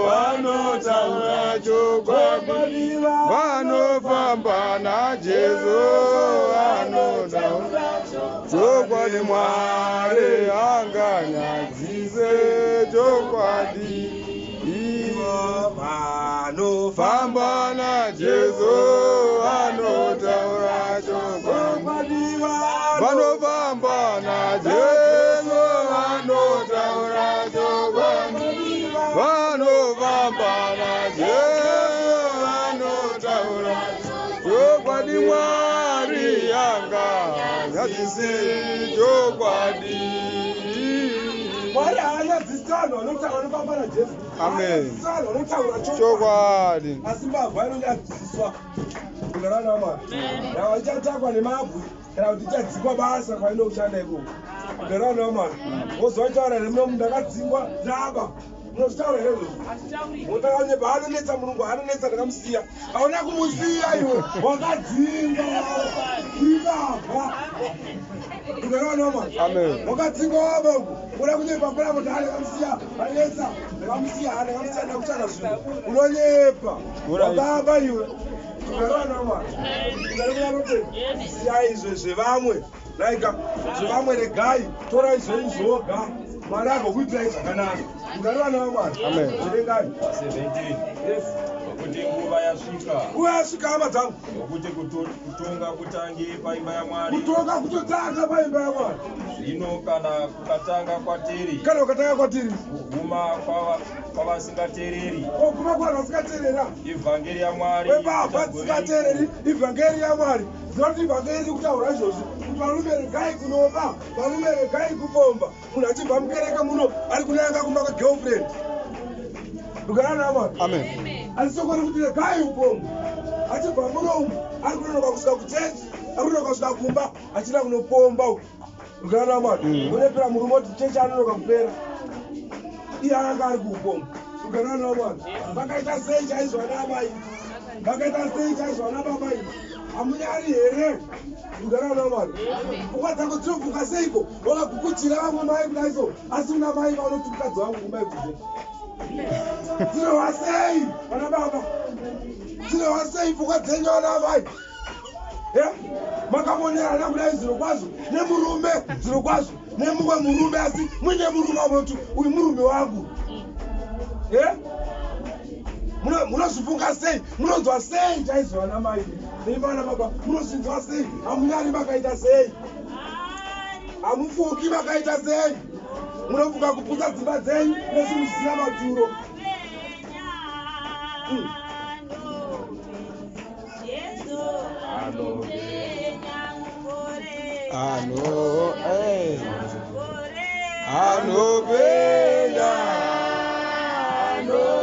vanotaura chokwadi, vanofamba naJesu vanotaura chokwadi, Mwari anganyadzise chokwadi. Vanofamba naJesu vanotaura chokwadi, vanofamba naJesu vanotaura chokwadi, vanofamba naJesu vanotaura chokwadi, Mwari anganyadzise chokwadi. Mwari haanyadzisi vanhu vanofamba naJesu. Amen. Vanhu vanotaura chokwadi, asi mbavha inonyadziswa. Rugare naMwari. Ndava ichatakwa nemabwe kana kuti ichadzingwa basa kwainoshanda ikoko. Rugare naMwari. Wozotaura nemuno munhu akadzingwa ndaba. Munozvitaura here izvozvo? Mutakaone paanonetsa Mulungu, anonetsa ndakamusiya. Hauna kumusiya iwe, wakadzingwa. Ibavha. Rugare naMwari. Amen. Wakadzingwa wabangu. Unoda kunyepa kuna munhu ndakamusiya, anetsa, ndakamusiya, ndakutsvaka zvinhu. Unonyepa. Wakaba iwe. Ukarana Mwari. Ukarana Mwari. Siyai izvo zvevamwe. Like zvevamwe regai. Tora izvo izvoga. Mwari agokuitirai zvakanaka. Ukarana Mwari. Amen. Zverengai. 17. Yes. Nokuti nguva yasvika. Nguva yasvika hama dzangu. Nokuti kutonga kutange paimba yaMwari. Kutonga kutotanga paimba yaMwari. Zvino kana kukatanga kwatiri. Kana ukatanga kwatiri. Kuguma kwavasingateereri. Kuguma kwavanhu vasingateerera. Ivhangeri yaMwari. Kwebaba dzisingateereri ivhangeri yaMwari. Dzinoti ivhangeri kutaura izvozvo. Kuti varume regai kunoba, varume regai kupomba. Munhu achibva mukereke muno ari kunanga kumba kwagirlfriend. Ukarana naMwari. Amen. Asi soko rekuti regai upomba. Achibva muno ari kunonoka kusvika kuchechi, ari kunonoka kusvika kumba achida kunopomba. Ukarana naMwari. Unepera murume kuti chechi anonoka kupera. Iye anga ari kuupomba. Ukarana naMwari. Vakaita sei chaizvo vana amai? Vakaita sei chaizvo vana baba ino? Hamunyari here? Ukarana naMwari. Pfungwa dzako dzinobvuka seiko? Wakagukutira vamwe mai kudai so, asi una mai vanoti mukadzi wangu kumai kuze. Dzinowa sei vana baba? Dzinowa sei pfungwa dzenyu vana amai? Makamonerana kudai zviro kwazvo nemurume zviro kwazvo nemumwe murume asi muine murume unoti uyu murume wangu. Munozvifunga sei? Munonzwa sei chaizvo vana mai? Vana baba munozvinzwa sei? Hamunyari makaita sei? Hamufuki makaita sei? Munofunga kuputsa dzimba dzenyu nezvinhu zvisina maturo.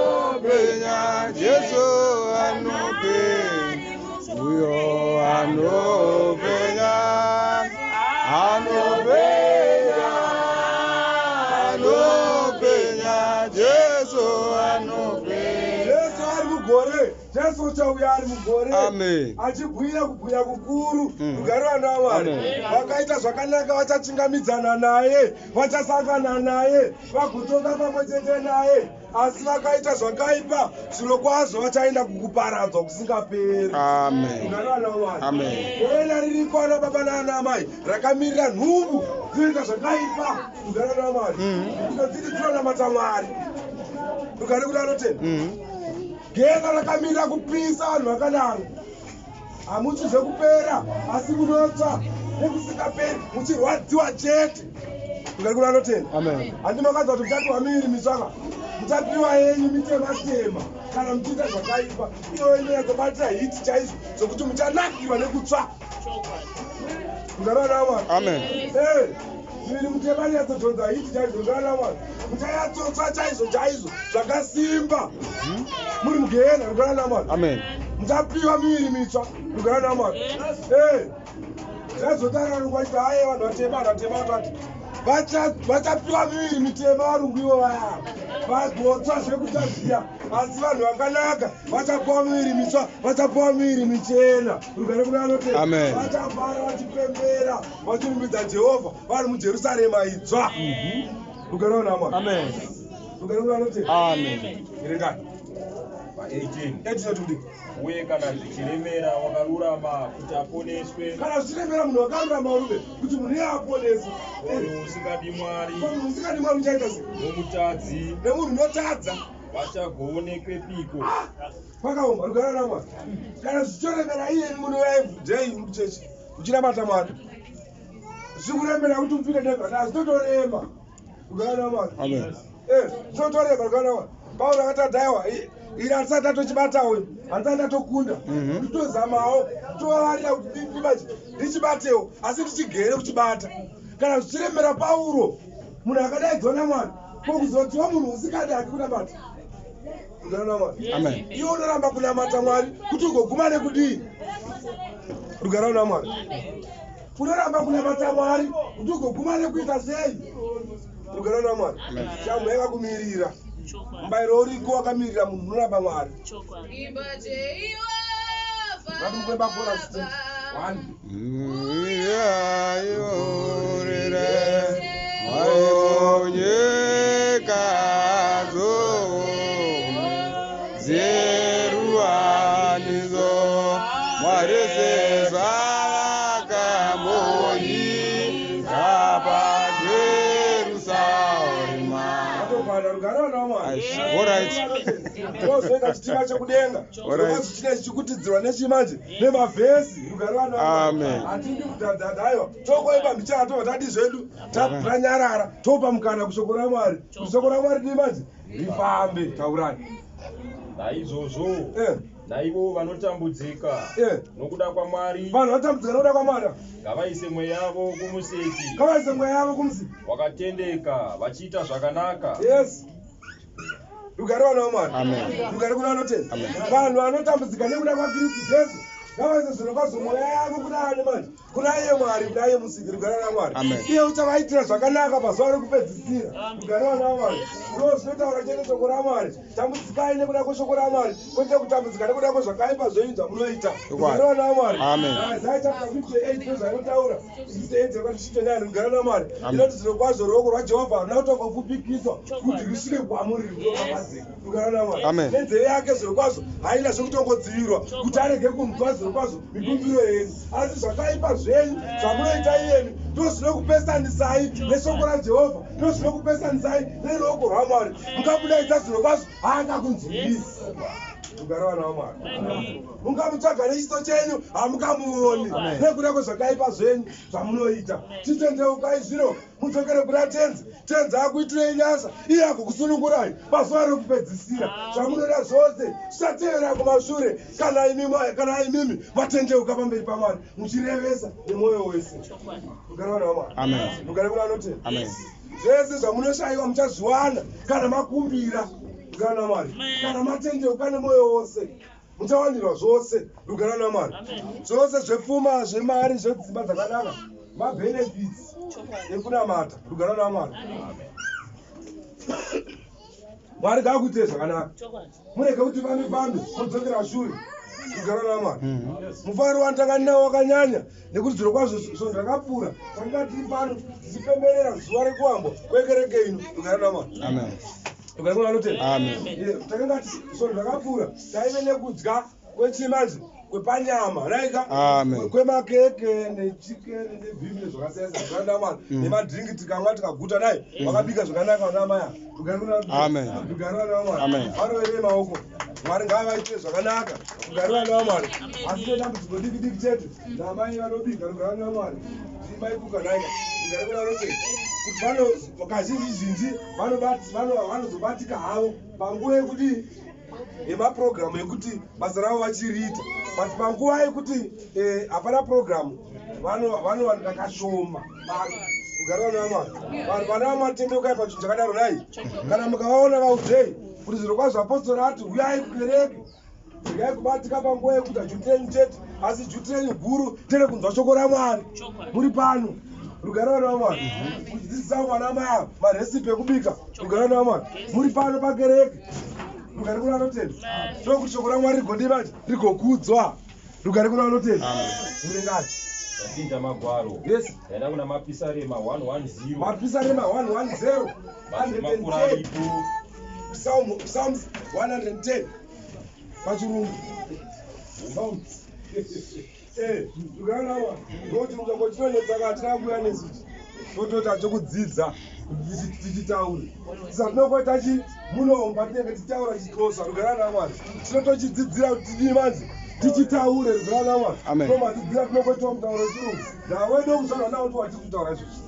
Anopenya, Jesu anopenya, uyo anopenya, Jesu anopenya. Jesu ari mugore, Jesu uchauya ari mugore. Amen. Achibwira kubhuya kukuru. Ugare vana vaMwari. Amen. Vakaita zvakanaka vachachingamidzana naye, vachasangana naye, vagotonga pamwe chete naye. Asi vakaita zvakaipa, zviro kwazvo vachaenda kukuparadzwa kusingaperi. Amen. Ugare vana vaMwari. Amen. Denda riripo ana baba nana amai rakamirira nhumbu dzinoita zvakaipa. Ugare vana vaMwari. Dziri dzinonamata Mwari. Ugare kuti anotenda. Genda rakamira kupisa vanhu vakadaro. Hamuchize kupera asi munotsva nekusingaperi muchirwadziwa chete. Ugare kuti anotenda. Amen. Handimakadza kuti muchapiwa miviri mitsvaka. Muchapiwa yenyu mitema-tema kana muchiita zvakaipa. Iyo yenyu yazobatira hiti chaizvo zvokuti muchanakirwa nekutsva. Ugare vana vaMwari. Amen. Miviri mutema yatsodhonza hiti chaizvo. Ugare vana vaMwari. Muchayatsotsva chaizvo zvakasimba. Muri mugehena. Ugare vana vaMwari. Amen. Muchapiwa miviri mitsva. Ugare vana vaMwari. Zvazotara kuti haye vanhu vatema vatati vachapiwa miviri mitema varungu ivo vaya vagotsva zvekuchaziya. Asi vanhu vakanaka vachapiwa miviri mitsva, vachapiwa miviri michena. Ugare kuna anotenda. Amen. Vachafara vachipembera vachirumbidza Jehovha vari muJerusarema idzva. Ugare vana vaMwari. Amen. Ugare kuna anotenda. Amen. Erekani. 18. Uye kana zvichiremera wakarurama kuti aponeswe. Kana zvichiremera munhu wakarurama warume kuti munhu iye aponeswe. Munhu usingadi Mwari. Munhu usingadi Mwari uchaita sei? Nomutadzi. Nemunhu unotadza. Vachagoonekweiko? Pakaomba. Ugare vana vaMwari. Kana zvichiremera iye munhu waibvei muchechi uchinamata Mwari. Zvikuremera kuti upinde ndega. Hazvitotorema. Ugare vana vaMwari. Amen. Zvinotorema. Ugare vana vaMwari. Pauro akati adhaiwa iri handisati atochibatawo handisati atokunda nditozamawo tovarira kuti ndichibatewo asi ndichigere kuchibata. Kana zvichiremera Pauro munhu akadaidzwa naMwari pokuzotiwa munhu usikadaki kunamata. Ugare vana vaMwari. Amen. Iwe unoramba kunamata Mwari kuti ugoguma nekudii? Ugare vana vaMwari. Unoramba kunamata Mwari kuti ugoguma nekuita sei? Ugare vana vaMwari. Shamu yakakumirira. Mbairo uriko wakamirira munhu unoramba Mwari. Vatumkwemba bhora site. 1. Zeruanizo kana rugare vana vamwari Alright. chitima chekudenga Alright. chine chichikutidzirwa nechimanje nemavhesi rugare vana Amen. hatindi kudhadhadhaiwa tokoipa michana tobva tadi zvedu tanyarara topa mukana kushoko ramwari kushoko ramwari dimanje rifambe taurani naizvozvo naivo vanotambudzika nokuda kwaMwari, vanhu vanotambudzika nokuda kwaMwari ngavaise mweya yavo kumuseki, ngavaise mweya yavo kumuseki wakatendeka vachiita zvakanaka. yes rugare vana vamwari Amen. rugare kuna vanotenda vanhu vanotambudzika nekuda kwakristu jesu ngavaise zvino kwazvo mweya yavo kuna ani manje kuna iye mwari kuna iye musiki rugare ramwari Amen. iye uchavaitira zvakanaka pazuva rekupedzisira rugare vana vamwari ndo zvinotaura chete shoko ramwari tambudzikai nekuda kweshoko ramwari kwete kutambudzika nekuda kwezvakaipa zvoinzwa munoita rugare vana vamwari Amen. Isaiah chapter 58 ndozvainotaura 58 rugare ramwari inoti zvino kwazvo ruoko rwajehovha haruna kutongofupikiswa kuti risvike kwamuri rinoapazika rugare ramwari Amen. nenzeve yake zvino kwazvo haina zvokutongodzivirwa kuti arege kunzwa zvino kwazvo mikumbiro yenyu asi zvakaipa zvenyu zvamunoita iyemi ndo zvinokupesanisai neshoko rajehovha ndo zvinokupesanisai neruoko rwamwari mungamudaidza zvino kwazvo haangakunzwisi rugare vana vamwari mungamutsvaga nechiso chenyu hamungamuoni nekuda kwezvakaipa zvenyu zvamunoita chitendeukai zvino mudzokere kuna tenzi tenzi akuitirei nyasha iye agokusunungurai pazuva rekupedzisira zvamunoda zvose zvichateera kumashure kana imimi matendeuka pamberi paMwari muchirevesa nemwoyo wese rugare vana vamwari Amen. rugare kuna vanotenda Amen. zvese zvamunoshayiwa muchazviwana kana makumbira rugare naMwari kana matendeuka nemwoyo wose muchawanirwa zvose rugare naMwari zvose zvepfuma zvemari zvedzimba dzakanaka mabenefits ekunamata rugare naMwari Mwari ngaakuitire zvakanaka murege kuti fambe mudzokera shure rugare naMwari mufaro wandanga nawo wakanyanya nekuti zviro kwazvo zvinhu zvakapfuura tanga tiri pano tichipemberera zuva rekuwambwa kwekereke ino rugare naMwari Amen. rugare kuna vanotenda Amen. takanga zvinhu zvakapfuura taive nekudya kwechimanje kwepanyama raika Amen. kwemakeke nechikeni nebhimi nezvakasiyana rugare naMwari nemadhiringi tikamwa tikaguta dai wakabika zvakanaka vanamaya rugare kuna Amen. rugare naMwari Amen. vanoverei maoko Mwari ngavaitire zvakanaka rugare naMwari asi nedambudziko diki diki chete namai vanobika rugare naMwari timaikuka naika rugare kuna vanotenda kuti kazhinji zhinji vanozobatika havo panguva yekuti yemapurogiramu ekuti basa ravo vachiriita but panguva yekuti hapana purogiramu vanowanira kashoma rugare naMwari vanhu vana vamatendeukai pachinhu chakadaro nai kana mukavaona vaudzei kuti zviro kwazvo apostori ati uyai kukereke regai kubatika panguva yekuti hajutireni chete asi jutireni guru tere kunzwa shoko raMwari muri pano rugare naMwari kudzidzisa vana maya maresipi ekubika rugare naMwari muri pano pakereke rugare kuna vanotenda ndokuti shoko raMwari rigodimanje rigokudzwa rugare kuna vanotenda murengati Tapinda magwaro. Yes. Yaenda kuna mapisarema 110. mapisarema 110 110. Psalms 110 pachirungu Psalms rugare naMwari ndokuti mukangochitonyetsaka tinakuya nesu totota chokudzidza tichitaura tisatinokoita munomba tinenge tichitaura chixhosa rugare naMwari tinotochidzidzira kuti tidimanzi tichitaure rugare naMwari tomatidzira tinokoitawo mutauro wechirungu ndawedo musaura nawo tiwatiri kutaura izvozvo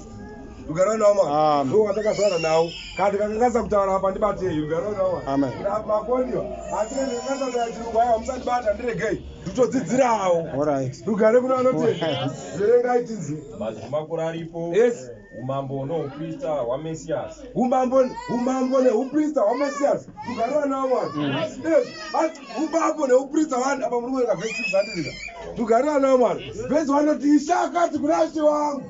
rugare naMwari ndo watakazvara nawo kandi kakangasa kutaura apa ndibatei rugare naMwari makoniwa atinendekangasa kutaura chirungu aiwa musandibata ndiregei nditodzidzirawo rugare kuna vanotenda verengai tinzwe Mazimakuru aripo. Yes. Umambo nouprista hwaMesiasi. umambo neuprista hwaMesiasi rugare naMwari umambo neuprista vanhu apa muri kuverenga vhesi 600 rugare naMwari vhesi vanoti Ishe akati kuna She wangu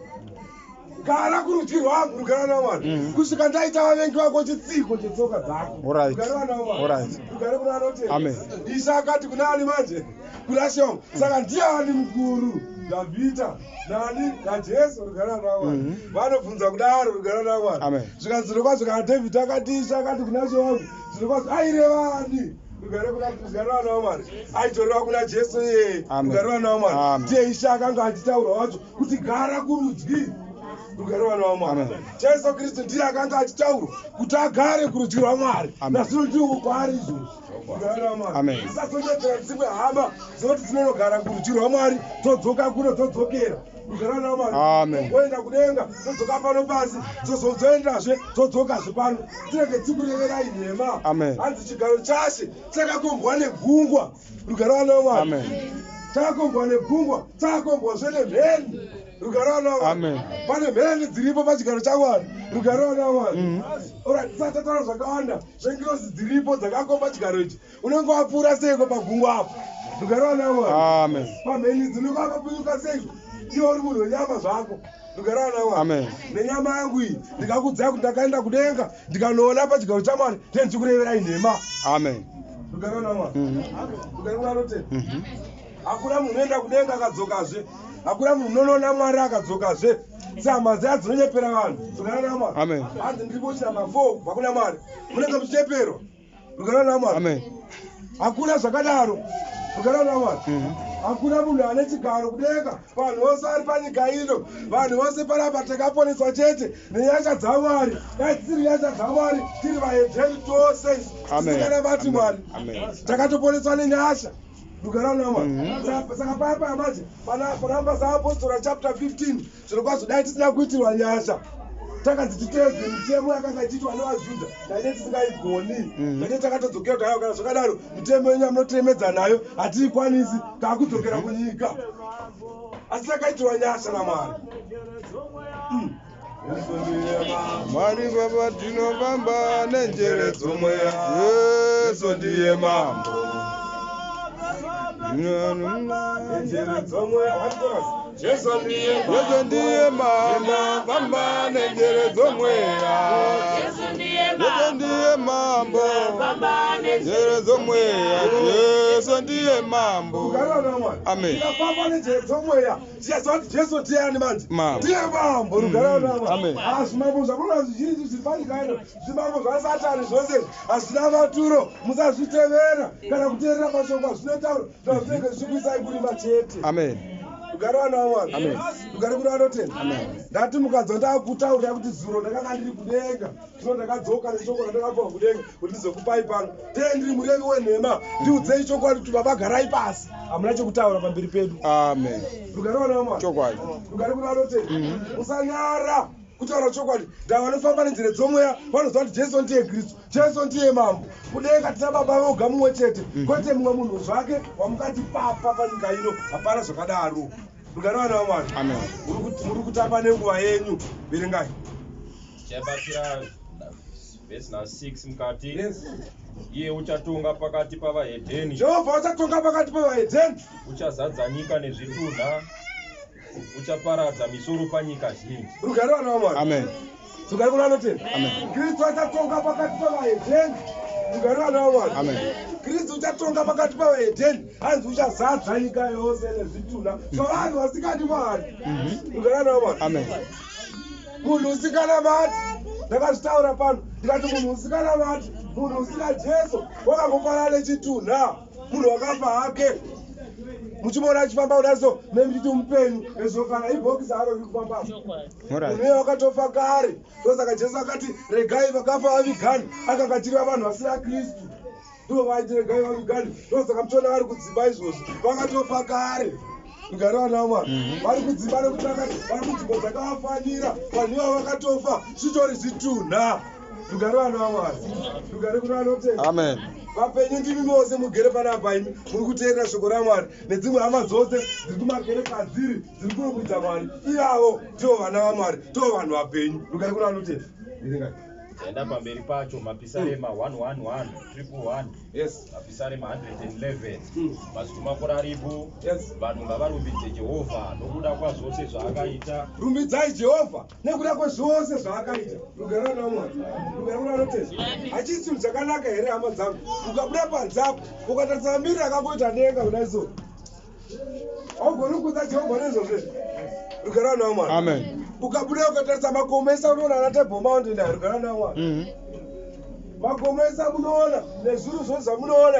gara kurudyi rwangu rugare naMwari kusvika ndaita vavengi vako chitsiko chetsoka dzako rugare naMwari rugare kuna vanotenda Ishe akati kuna ani manje kuna She wangu saka ndiani mukuru Davhidha nani naJesu rugare naMwari vanobvunza kudaro rugare naMwari zvikanzwiro kwazvo kana Dhavhidhi akati Ishe akati kuna She wangu zviro kwazvo airevani rugare naMwari aitoreva kuna Jesu iye rugare naMwari ndiye Ishe akanga achitaura wacho kuti gara kurudyi rugare vana vamwari. Amen. Jesu Kristu ndiye akanga achitaura kuti agare kurudyi rwaMwari. Amen. Nasino ndiwo kwaari izvozvo. Rugare vana vamwari. Amen. Tisazonyepera dzimwe hama dzinoti dzinonogara kurudyi rwaMwari todzoka kuno todzokera. Rugare vana vamwari. Amen. Woenda kudenga todzoka pano pasi tozoenderazve todzokazve pano. Tirege dzikureverai nhema. Amen. Hanzi chigaro chashe chakakombwa negungwa. Rugare vana vamwari. Amen. Chakakombwa negungwa, chakakombwazve nemheni. Rugare vana vamwari. Amen. Pane mheni dziripo pachigaro chaMwari. Rugare vana vamwari. Tisataura zvakawanda zvengirosi dziripo dzakakomba chigaro ichi. Unenge wapfuura seiko pagungwa apo. Rugare vana vamwari. Amen. Pamheni dzinenge wakapunyuka seiko. Iwe uri munhu wenyama zvako. Rugare vana vamwari. Amen. Nenyama yangu iyi ndikakudzai kuti ndakaenda kudenga ndikanoona pachigaro chaMwari ndendikureverai nhema. Amen. Rugare vana vamwari. Rugare kunanotenda. Hakuna munhu unoenda kudenga akadzokazve. Hakuna munhu unoona Mwari akadzokazve. Tsama dzaya dzinonyepera vanhu. Rugare vana vamwari. Amen. Hanzi ndiripo chiramba 4 kubva kuna Mwari. Munenge muchicheperwa. Rugare vana vamwari. Amen. Hakuna zvakadaro. Rugare vana vamwari. Hakuna munhu ane chigaro kudenga. Vanhu vose vari panyika ino. Vanhu vose panapa takaponeswa chete nenyasha dzaMwari. Dai tisiri nyasha dzaMwari tiri vahedheni tose. Amen. Tisinganabati Mwari. Amen. Takatoponeswa nenyasha. Rugare vana vamwari. Saka paya manje panamba saApostora chapter 15 zvirokwazvo dai tisina kuitirwa nyasha. Takanzi titeedze mitemo yakanga ichiitwa nevaJudha dai tisingaigoni. Dai takatodzokera tayo kana zvakadaro mitemo yenyu yamunotiremedza nayo hatiikwanisi taakudzokera kunyika. Asi takaitirwa nyasha naMwari. Mwari Baba tinofamba nenjere dzomweya. Yesu ndiye mambo. Njere dzomweya watikorasi. Jesu ndiye Yesu ndiye mambo, famba nenjere dzomweya. Yesu ndiye mambo, njere dzomweya. Yesu ndiye mambo. Rugare vana vamwari. Amen. Tikafamba nenjere dzomweya tichaziva kuti Jesu ndiani manje. Mambo. Ndiye mambo. Rugare vana vamwari. Amen. Zvimambo zvamunoona zvizhinji zviri panyika ino zvimambo zvaSatani zvose hazvina maturo. Musazvitevera kana kuteerera mashoko azvinotaura zvinenge zvichikuisai kurima chete. Amen. Rugare vana vamwari. Amen. Rugare kuna vanotenda. Amen. Ndati mukadza ndakutaurira kuti zuro ndakanga ndiri kudenga. Zvino ndakadzoka neshoko randakabva kudenga kuti ndizokupai pano. Ndee ndiri murevi wenhema. Ndiudzei chokwadi kuti baba garai pasi. Hamuna chokutaura pamberi pedu. Amen. Rugare vana vamwari. Chokwadi. Rugare kuna vanotenda. Musanyara kutaura chokwadi. Ndava vanofamba nenzira dzomweya vanoziva kuti Jesu ndiye Kristu. Jesu ndiye mambo. Kudenga tina baba voga mumwe chete. Kwete mumwe munhu zvake wamukati papa panyika ino. Hapana zvakadaro. Rugare vana vamwari. Amen. Muri kutamba nenguva yenyu. Verengai. Tichabatira vhesi 6 mukati. Yes. Iye uchatonga pakati pavahedheni. Jehovha uchatonga pakati pevahedheni. Uchazadza nyika nezvitunha. Uchaparadza misoro panyika zhinji. Rugare vana vamwari. Amen. Rugare kuna vanotenda. Amen. Kristu achatonga pakati pevahedheni. Rugare vana vamwari. Amen. Kristu uchatonga pakati pevahedheni. Hanzi uchazadza nyika yose nezvitunha zvavanhu vasingadi Mwari. Rugare vana vamwari. Amen. Munhu usinganamati. Ndakazvitaura pano ndikati munhu usinganamati, munhu usina Jesu wakangofanana nechitunha, munhu wakafa hake. Muchimuona achifamba kudai so nemuchiti mupenyu ezvo kana ibhokisi aro riri kufambapo. Munhuye wakatofa kare. Ndosaka Jesu akati regai vakafa vavigane. Akanga vanhu vasina Kristu. Ndivo vaiti regai vavigane. Ndosaka muchiona vari kudzimba izvozvo vakatofa kare. Rugare vana vamwari. Vari kudzimba nekuti vari kunzvimbo dzakavafanira. Vanhu ivavo vakatofa zvitori zvitunha. Rugare vana vamwari. Rugare kuna vanotenda. Amen. Vapenyu ndimi mose mugere panapa imi muri kuteerera shoko raMwari nedzimwe hama dzose dziri kumakereka dziri dziri kunokuita Mwari. Ivavo ndivo vana vaMwari, ndivo vanhu vapenyu. Rugare kuna vanotenda. Enda pamberi pacho mapisarema 111 111. Yes. Mapisarema 111. Mazwi makora aripo. Yes. Vanhu ngavarumbidze Jehovha nokuda kwazvose zvaakaita. Rumbidzai Jehovha nekuda kwezvose zvaakaita. Rugare vana vaMwari. Rugare kuna vanotenda. Hachisi chinhu chakanaka here hama dzangu ukabuda panze apo ukatarisa mbiri akangoita denga kudai so haugoni kukudza Jehovha nezvozvo. Rugare vana vaMwari. Amen. Ukabuda ukatarisa makomo ese unoona ana Table Mountain. Rugare vana vaMwari. magomo ese amunoona nezviro zvose zvamunoona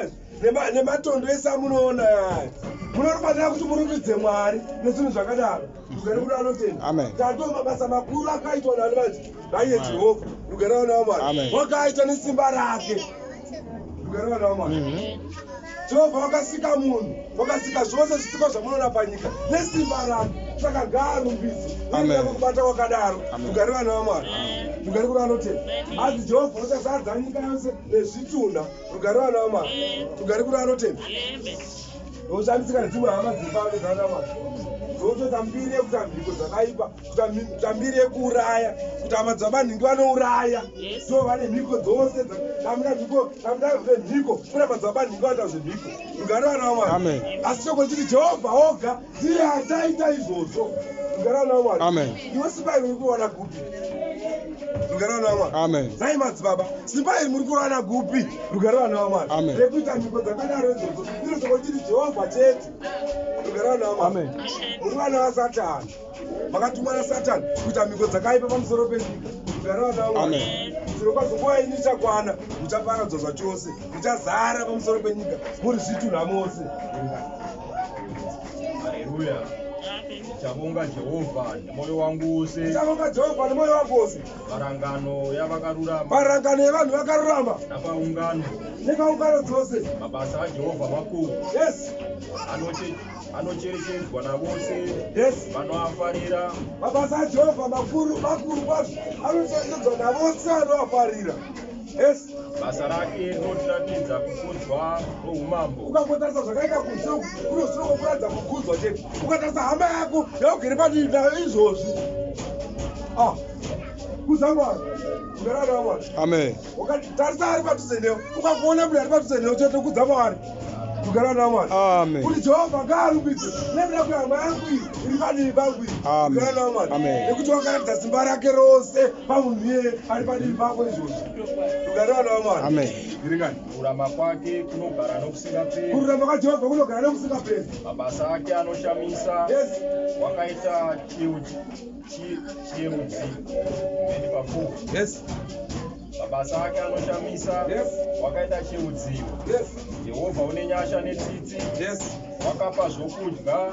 nematondo ese amunoona munofanira kuti murumbidze Mwari nezvinhu zvakadaro. Rugare kuna anotenda. Tato mabasa makuru akaitwa naani vanzi vaiye Jehovha. Rugare kuna Mwari. Wakaita nesimba rake. Rugare kuna Mwari. Jehovha wakasika munhu, wakasika zvose zvituko zvamunoona panyika nesimba rake. Saka ngarumbidze. Kubata wakadaro. Rugare kuna Mwari. Rugare kuna anotenda. Asi Jehovha uchazadza nyika yose nezvituna. Rugare kuna Mwari. Rugare kuna anotenda. Ushandisika nedzimwe hama dzipano dzana Mwari. Dzotambire kutambiko dzakaipa, kutambire kuuraya, kuti hama dzavanhingi vanouraya. So vane mhiko dzose dzamuna mhiko, tamuna mhiko, kuna madzavanhingi vanoita zvemhiko. Rugare kuna Mwari. Asi shoko chiti Jehovha oga ndiye achaita izvozvo. Rugare kuna Mwari. Iwe simba iri muri kuwana kupi? Rugare kuna Mwari. Nai madzibaba, simba iri muri kuwana kupi? Rugare kuna Mwari. Rekuita mhiko dzakadaro izvozvo. Ndiro shoko chiti Jehovha chete. Rugare kuna Mwari. Muri vana vaSatani. Makatumwa naSatani kuita mhiko dzakaipa pamusoro penyika. Rugare kuna Mwari. Zvirokwazvo nguva ino ichakwana, muchaparadzwa zvachose, muchazara pamusoro penyika, muri zvitunha mose. Haleluya. Chabonga Jehovha nemoyo wangu wose. Chabonga Jehovha nemoyo wangu wose. Parangano yavakarurama. Parangano yevanhu vakarurama. Napaungano. Nekaungano dzose. Mabasa aJehovha makuru. Yes. Anocherechedzwa navose. Yes. Vanoafarira. Mabasa aJehovha makuru kwazvo. Anocherechedzwa navose vanoafarira. Yes. Basa rake rinotiratidza kukudzwa noumambo. Ukangotarisa zvakaita kunze uku, kunosvika kuratidza kukudzwa chete. Ukatarisa hama yako yaugere padivi nayo izvozvi. Kudza Mwari. Rugare kuna Mwari. Ukatarisa ari padhuze newe, ukakuona munhu ari padhuze newe chete kudza Mwari. Rugare kuna Mwari. Kuti Jehovha ngaarumbidze nekuda kwehama yangu iyi iri padivi pangu iyi. Rugare kuna Mwari. Nekuti wakaratidza simba rake rose pamunhu iye ari padivi pako izvozvi. Rugare kuna Mwari. Kururama kwake kunogara nokusingaperi. Kururama kwaJehovha kunogara nokusingaperi. Mabasa ake anoshamisa. Yes. Wakaita chiudzi. Mberi pafuku. Yes. Mabasa ake anoshamisa. Yes. Wakaita chiudziwo. Yes. Jehovha une nyasha netsitsi. Yes. Wakapa zvokudya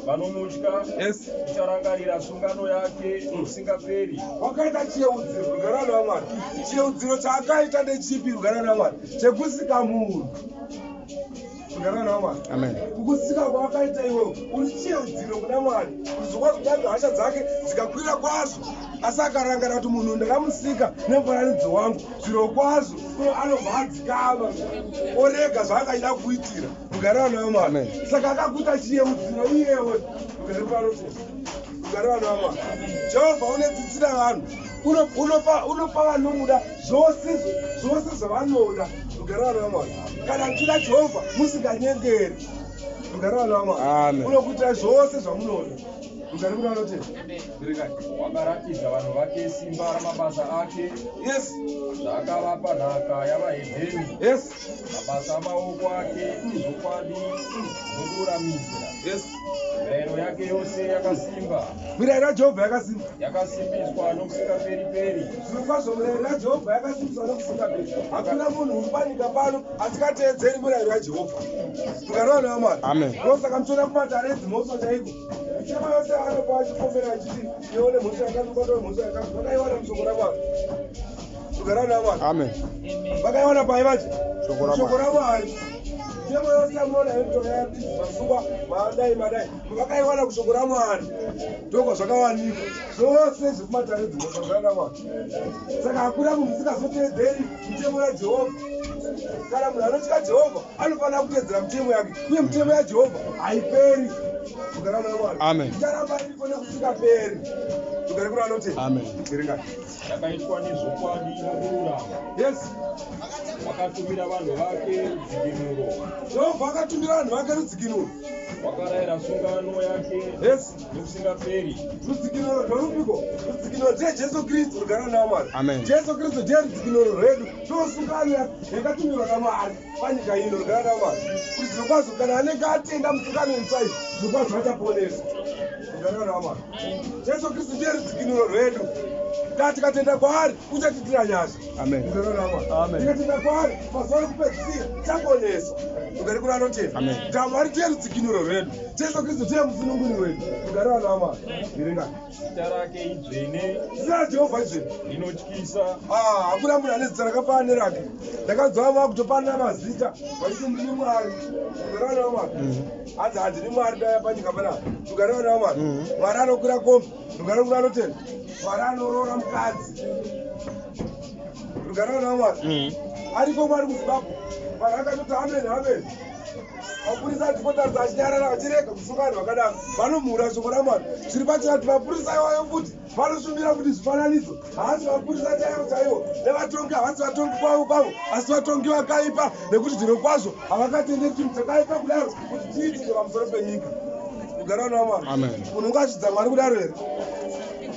vanomutya. Yes. Ucharangarira sungano yake usingaperi. Wakaita chiudziro. Rugare kuna Mwari. Chiudziro chaakaita ndechipi? Rugare kuna Mwari. Chekusika munhu. Rugare kuna Mwari. Kukusika kwawakaita iwewe uri chiudziro kuna Mwari. Kuzokwazi kudai hasha dzake dzikakwira kwazvo. Asi akarangara kuti munhu ndakamusika nemufananidzo wangu, zviro kwazvo anobva adzikama orega zvaakaida kuitira. Rugare kuna Mwari. Saka akakuita chiudziro iyewe. Rugare panotenda. Rugare kuna Mwari. Jehovha unetsitsira vanhu. Unopa vanomuda zvose zvavanoda. Rugare kuna Mwari. Kana muchida Jehovha musinganyengeri. Rugare kuna Mwari. Unokuitira zvose zvamunoda. Rugare kuna anotenda. Wakaratidza vanhu vake simba ramabasa ake. Yes. Zvaakavapa nhaka yavahedheni. Yes. Mabasa amaoko ake zvokwadi nokururamisira. Yes. Mirayiro yake yose yakasimba. Mirayiro yaJehovha yakasimba. Yakasimbiswa nokusingaperi-peri. Zvirokwazvo mirayiro yaJehovha yakasimbiswa nokusingaperi. Hakuna munhu uri panyika pano asikateedzeri mirayiro yaJehovha. Rugare kuna Mwari. Ndosaka muchiona kumatare edzimhosva chaiko. Mitemo yose anopa achipombera achiti ione mhosva yakandwa mhosva yakandwa. Vakaiwana mushoko raMwari. Rugare kuna Mwari. Vakaiwana pai vacho. Shoko raMwari. Mitemo yose yamunoona yemitora yamasuva madai. Vakaiwana kushoko raMwari. Ndoko zvakawanikwa. Zvose zvekumatare edzimhosva Rugare kuna Mwari. Saka hakuna munhu usingazoteedzeri mitemo yaJehovha. Kana munhu anotya Jehovha anofanira kuteedzera mitemo yake. Uye mitemo yaJehovha haiperi. Rugare kuna Mwari. Icharamba iripo nekusingaperi. Rugare kuna anotenda. Yakaitwa nezvokwadi nokururama. Yes. Wakatumira vanhu vake rudzikinuro. Jehovha akatumira vanhu vake rudzikinuro. Wakarayira sungano yake. Yes. Nokusingaperi. Rudzikinuro rworupiko? Rudzikinuro ndiyeJesu Kristu. Rugare kuna Mwari. Jesu Kristu ndiye rudzikinuro rwedu. Ndosungano yakatumirwa naMwari panyika ino. Rugare kuna Mwari. Kuti zvirokwazvo kana anenge atenda musungano itsvai, zvirokwazvo achaponeswa. Rugare kuna Mwari. Jesu Kristu ndiye rudzikinuro rwedu. tikatenda kwaari uchatitira nyasha. Amen. Amen. Tikatenda kwaari mazuva ekupedzisira chakonesa. Rugare kuna anotenda. Amen. Tamwari tiye rudzikinuro rwedu. Jesu Kristu tiye musununguri wedu. Rugare vana vaMwari. Verengai. Zita rake idzvene. Zita raJehovha idzvene. Rinotyisa. Hakuna munhu ane zita rakafanana nerake. Ndakanzwa vakutopanana mazita vachiti ndini Mwari. Rugare vana vaMwari. Hanzi handini Mwari ndaya panyika panapa. Rugare vana vaMwari. Mwari anokwira kombi. Rugare kuna anotenda. Mwari anoroora mukadzi. Rugare vana vaMwari. Ariko Mwari kuZimbabwe. Mwari akatoti amen amen. Mapurisa achipotadza achinyarara vachirega kusungana vakadaro vanomhura shoko raMwari. Zviri pachirati mapurisa iwayo futi vanosumira kuti zvifananidzo haasi mapurisa chaivo chaivo nevatongi havasi vatongi kwavo kwavo asi vatongi vakaipa nekuti zviro kwazvo havakatenderi chinhu chakaipa kudaro kuti chiitike pamusoro penyika. Rugare vana vaMwari. Munhu ungazvidza Mwari kudaro here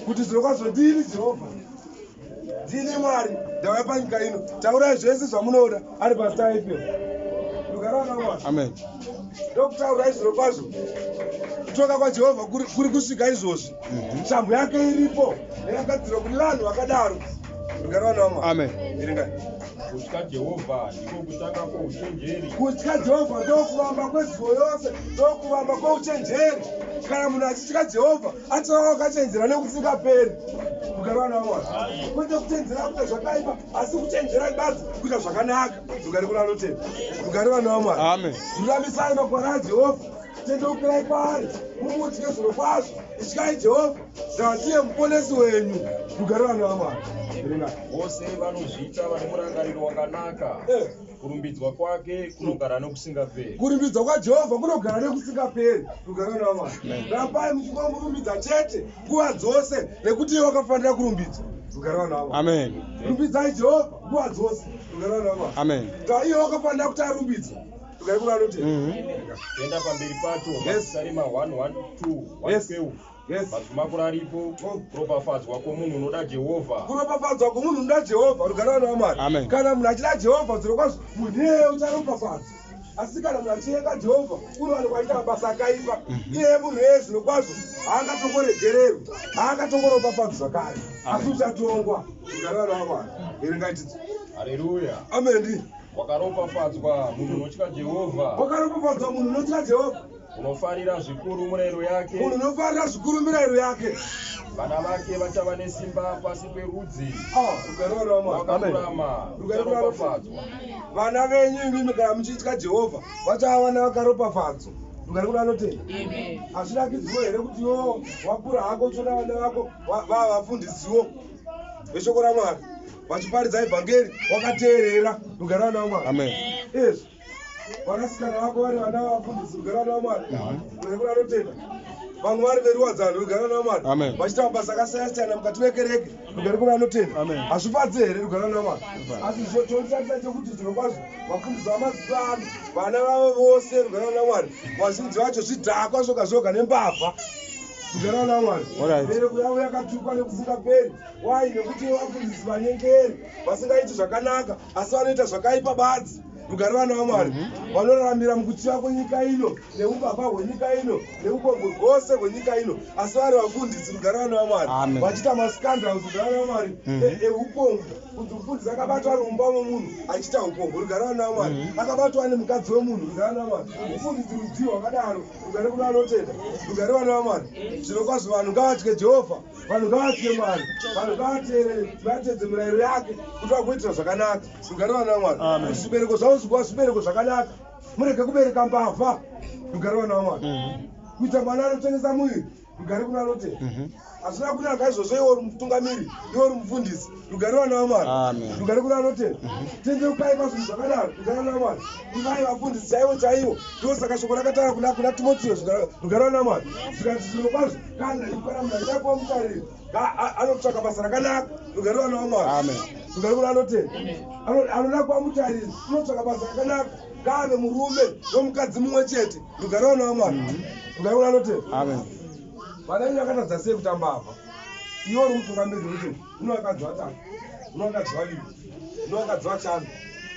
kuti zviro kwazvo ndini Jehovha ndini Mwari ndauya panyika ino taurai zvese zvamunoda ari pasita ipepo. Rugare vana vaMwari. Amen. Ndokutaurai zviro kwazvo kutonga kwaJehovha kuri kusvika izvozvi. Shambo yake iripo yakagadzirwa kune vanhu vakadaro. Rugare vana vaMwari. Amen. Verengai. Kutya Jehovha ndiko kutanga kwouchenjeri. Kutya Jehovha ndokuvamba kwezivo yose, ndokuvamba kwouchenjeri. Kana munhu achitya Jehovha achava wakachenjera nekusingaperi. Rugare vana vaMwari. Kwete kuchenjera kuita zvakaipa asi kuchenjera bedzi kuita zvakanaka. Rugare kuna anotenda. Rugare vana vaMwari. Amen. Ruramisai makore aJehovha. Tendeukirai kwaari mumutye zviro kwazvo. Ityai Jehovha zvatiye muponesi wenyu. Rugare vana vaMwari. Vose vanozviita vane murangariro wakanaka. Kurumbidzwa kwake kunogara nokusingaperi. Kurumbidzwa kwaJehovha kunogara nokusingaperi. Rugare vana vaMwari. Rambai muchingomurumidza chete nguva dzose nekuti iye wakafanira kurumbidzwa. Rugare vana vaMwari. Amen. Rumbidzai Jehovha nguva dzose. Rugare vana vaMwari. Amen. Iye wakafanira kuti arumbidzwe. Rugare kuna anotenda. Tenda pamberi pacho Mapisarema 1:1-2. Madzimako aripo kuropafadzwa kwomunhu unoda Jehovha. Kuropafadzwa kwomunhu unoda Jehovha. Rugare vana vaMwari. Amen. Kana munhu achida Jehovha zviro kwazvo munhu iyeye ucharopafadzwa. Asi kana munhu achiyenga Jehovha unowanikwa achiita mabasa akaipa. Iye munhu iyeye zvino kwazvo haangatongoregererwi, haangatongoropafadzwa zvakare asi uchatongwa. Rugare vana vaMwari. Verengai tidzo. Haleluya. Amen. Wakaropafadzwa munhu unotya Jehovha. Wakaropafadzwa munhu unotya Jehovha. Unofarira zvikuru murayiro yake. Munhu unofarira zvikuru mirayiro yake. Vana vake vachava nesimba pasi perudzi. Rugare vana vaMwari. Wakarurama ucharopafadzwa. Vana venyu imimi kana muchitya Jehovha vachava vana vakaropafadzwa. Rugare kuna anotenda. Hazvidakidziwo here kuti iwo wakura hako uchiona vana vako vavafundisiwo veshoko raMwari vachiparidza evhangeri wakateerera. Rugare vana vaMwari. Amen. Izvi vanasikana vako vari vana vafundisi. Rugare vana vaMwari. Rugare kuna anotenda. Vamwe vari veruwadzano. Rugare vana vaMwari. Amen. Vachiita mabasa akasiyana siyana mukati mekereke. Rugare kuna anotenda. Amen. Hazvifadzi here. Rugare vana vaMwari. Asi chotarisa chekuti zviro kwazvo vafundisi vamazuva ano vana vavo vose. Rugare vana vaMwari. Vazhinji vacho zvidhakwa zvoga zvoga nembavha. Rugare vana vaMwari. Bereko yavo yakatukwa nekusingaperi. Wai nekuti vafundisi vanyengeri vasingaiti zvakanaka asi vanoita zvakaipa badzi. Rugare vana vaMwari. Vanoraramira mukutyiwa kwenyika ino neubaba hwenyika ino neupombwe hwose hwenyika ino asi vari vafundisi. Rugare vana vaMwari. Vachiita maskandals. Rugare vana vaMwari. Eupombwe kuti mufundisi akabatwa rumba momunhu achiita upombwe. Rugare vana vaMwari. Akabatwa nemukadzi wemunhu. Rugare vana vaMwari. Mufundisi rudziwa wakadaro. Rugare kuna anotenda. Rugare vana vaMwari. Zviro kwazvo vanhu ngavatye Jehovha. Vanhu ngavatye Mwari. Vanhu ngavatedze mirayiro yake kuti vagoitira zvakanaka. Rugare vana vaMwari. Zvibereko zvavo zvikuva zvibereko zvakanaka. Murege kubereka mbavha. Rugare vana vaMwari. Kuita mwana anotengesa muviri. Rugare kuna anotenda. Hazvina kunaka izvozvo iwe uri mutungamiri, iwe uri mufundisi. Rugare vana vaMwari. Rugare kuna anotenda. Tendeukai pazvinhu zvakadaro. Rugare vana vaMwari. Ivai vafundisi chaivo chaivo. Ndosaka shoko rakataura kuna Timotheo. Rugare vana vaMwari. Zvikati zvino kwazvo kana munhu achidakuva mutariri anotsvaka basa rakanaka. Rugare vana vaMwari. Rugare kuna anotenda. Anoda kuva mutariri unotsvaka basa rakanaka. Ngave murume nomukadzi mumwe chete. Rugare vana vaMwari. Rugare kuna anotenda. Vana venyu vakatadza sei kutamba apa? Iwe uri mutungamiri wekuti unovakadzi vatatu, unovakadzi vaviri, unovakadzi vashanu.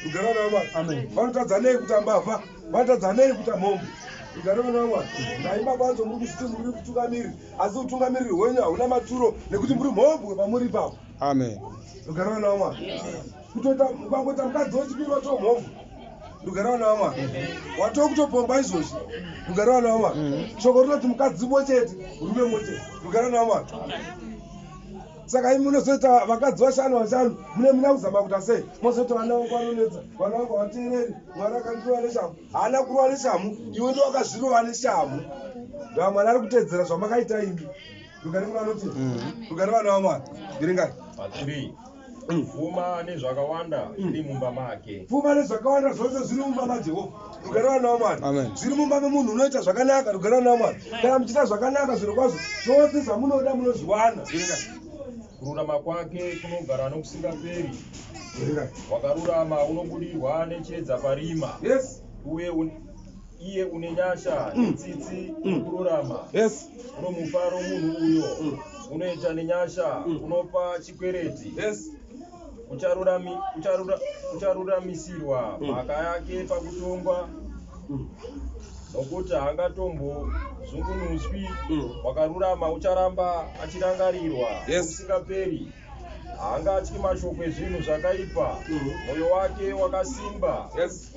Rugare vana vaMwari. Vanotadza nei kutamba apa? Vanotadza nei kuita mhombo? Rugare vana vaMwari. Naimba kwacho muri kusviti muri kutungamiri asi utungamiriri hwenyu hauna maturo nekuti muri mhombwe pamuri ipapo. Amen. Rugare vana vaMwari. Kutoita ukangota mukadzi wechipiri watomhovhu. Rugare vana vaMwari. Watokutopomba izvozvi. Rugare vana vaMwari. Shoko rinoti mukadzi mumwe chete, murume mumwe chete. Rugare vana vaMwari. Saka imi munozoita vakadzi vashanu muna kuzama kuita sei? Mozoita vana vangu vanonetsa, vana vangu havateereri, mwana akandirova neshamu. Haana kurova neshamu, iwe ndo wakazvirova neshamu. Ndamwari ari kutedzera zvamakaita imi. Rugare vanoti, rugare vana vaMwari. Verengai. Pa3. Pfuma nezvakawanda zviri mumba make. Pfuma nezvakawanda zvose zviri mumba maJehovha. Rugare vana vaMwari. Amen. Zviri mumba memunhu unoita zvakanaka. Rugare vana vaMwari. Kana muchiita zvakanaka zviro kwazvo, zvose zvamunoda munozviwana. Verengai. Kururama kwake kunogara nokusingaperi. Verengai. Wakarurama unobudirwa nechiedza parima. Yes. Uye iye une nyasha netsitsi kururama. Yes. Unomufaro munhu uyo. Unoita nenyasha, unopa chikwereti. Yes. Ucharuramisirwa mhaka yake pakutongwa. Nokuti haangatombozungunuswi. Wakarurama ucharamba achirangarirwa usingaperi. Haangatyi mashoko ezvinhu zvakaipa. Mwoyo wake wakasimba.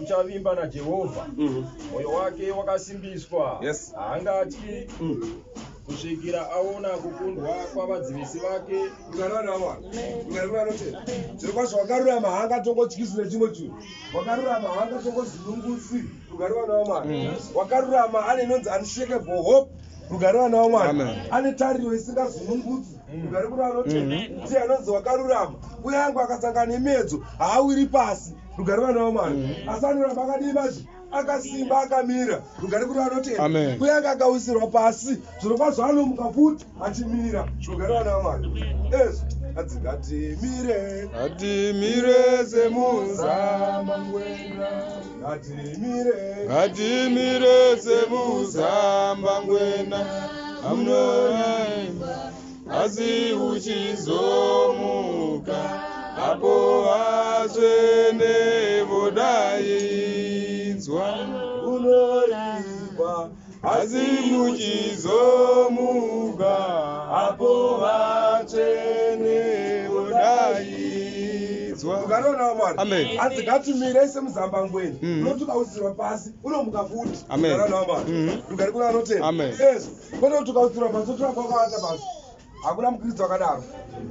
Uchavimba naJehovha. Mwoyo wake wakasimbiswa. Haangatyi kusvikira aona kukundwa kwavadzivisi vake. Rugare vana vaMwari. Rugare vanoti, zviro kwazvo wakarurama haangatongotyiswi nechimwe chinhu. Wakarurama haangatongozununguswi. Rugare vana vaMwari. Wakarurama ane inonzi unshakable hope. Rugare vana vaMwari. Ane tariro isingazununguswi. Rugare kuna vanoti, ndiye anonzi wakarurama. Kuyange akasangana nemedzo haawiri pasi. Rugare vana vaMwari. Asi anoramba akadii manje? Akasimba akamira. Rugare kuna vanoti, kuyange akawisirwa pasi, zviro kwazvo anomuka futi achimira. Rugare vana vaMwari. Adzi ngatimire. Ngatimire semuzambangwena. Ngatimire. Ngatimire semuzambangwena. Amunoraimba asi uchizomuka. Apo vatsvene vodaidzwa. Unorimba asi uchizomuka. Apo vatsvene vodaidzwa. Rugare vana vaMwari. Amen. Adzi ngatimire semuzambangwena. Unoti ukawisirwa pasi unomuka futi. Amen. Rugare vana vaMwari. Rugare kuna vanoti, Amen. kwete kuti ukawisirwa pasi utoramba wakawata pasi. Hakuna mukristu wakadaro.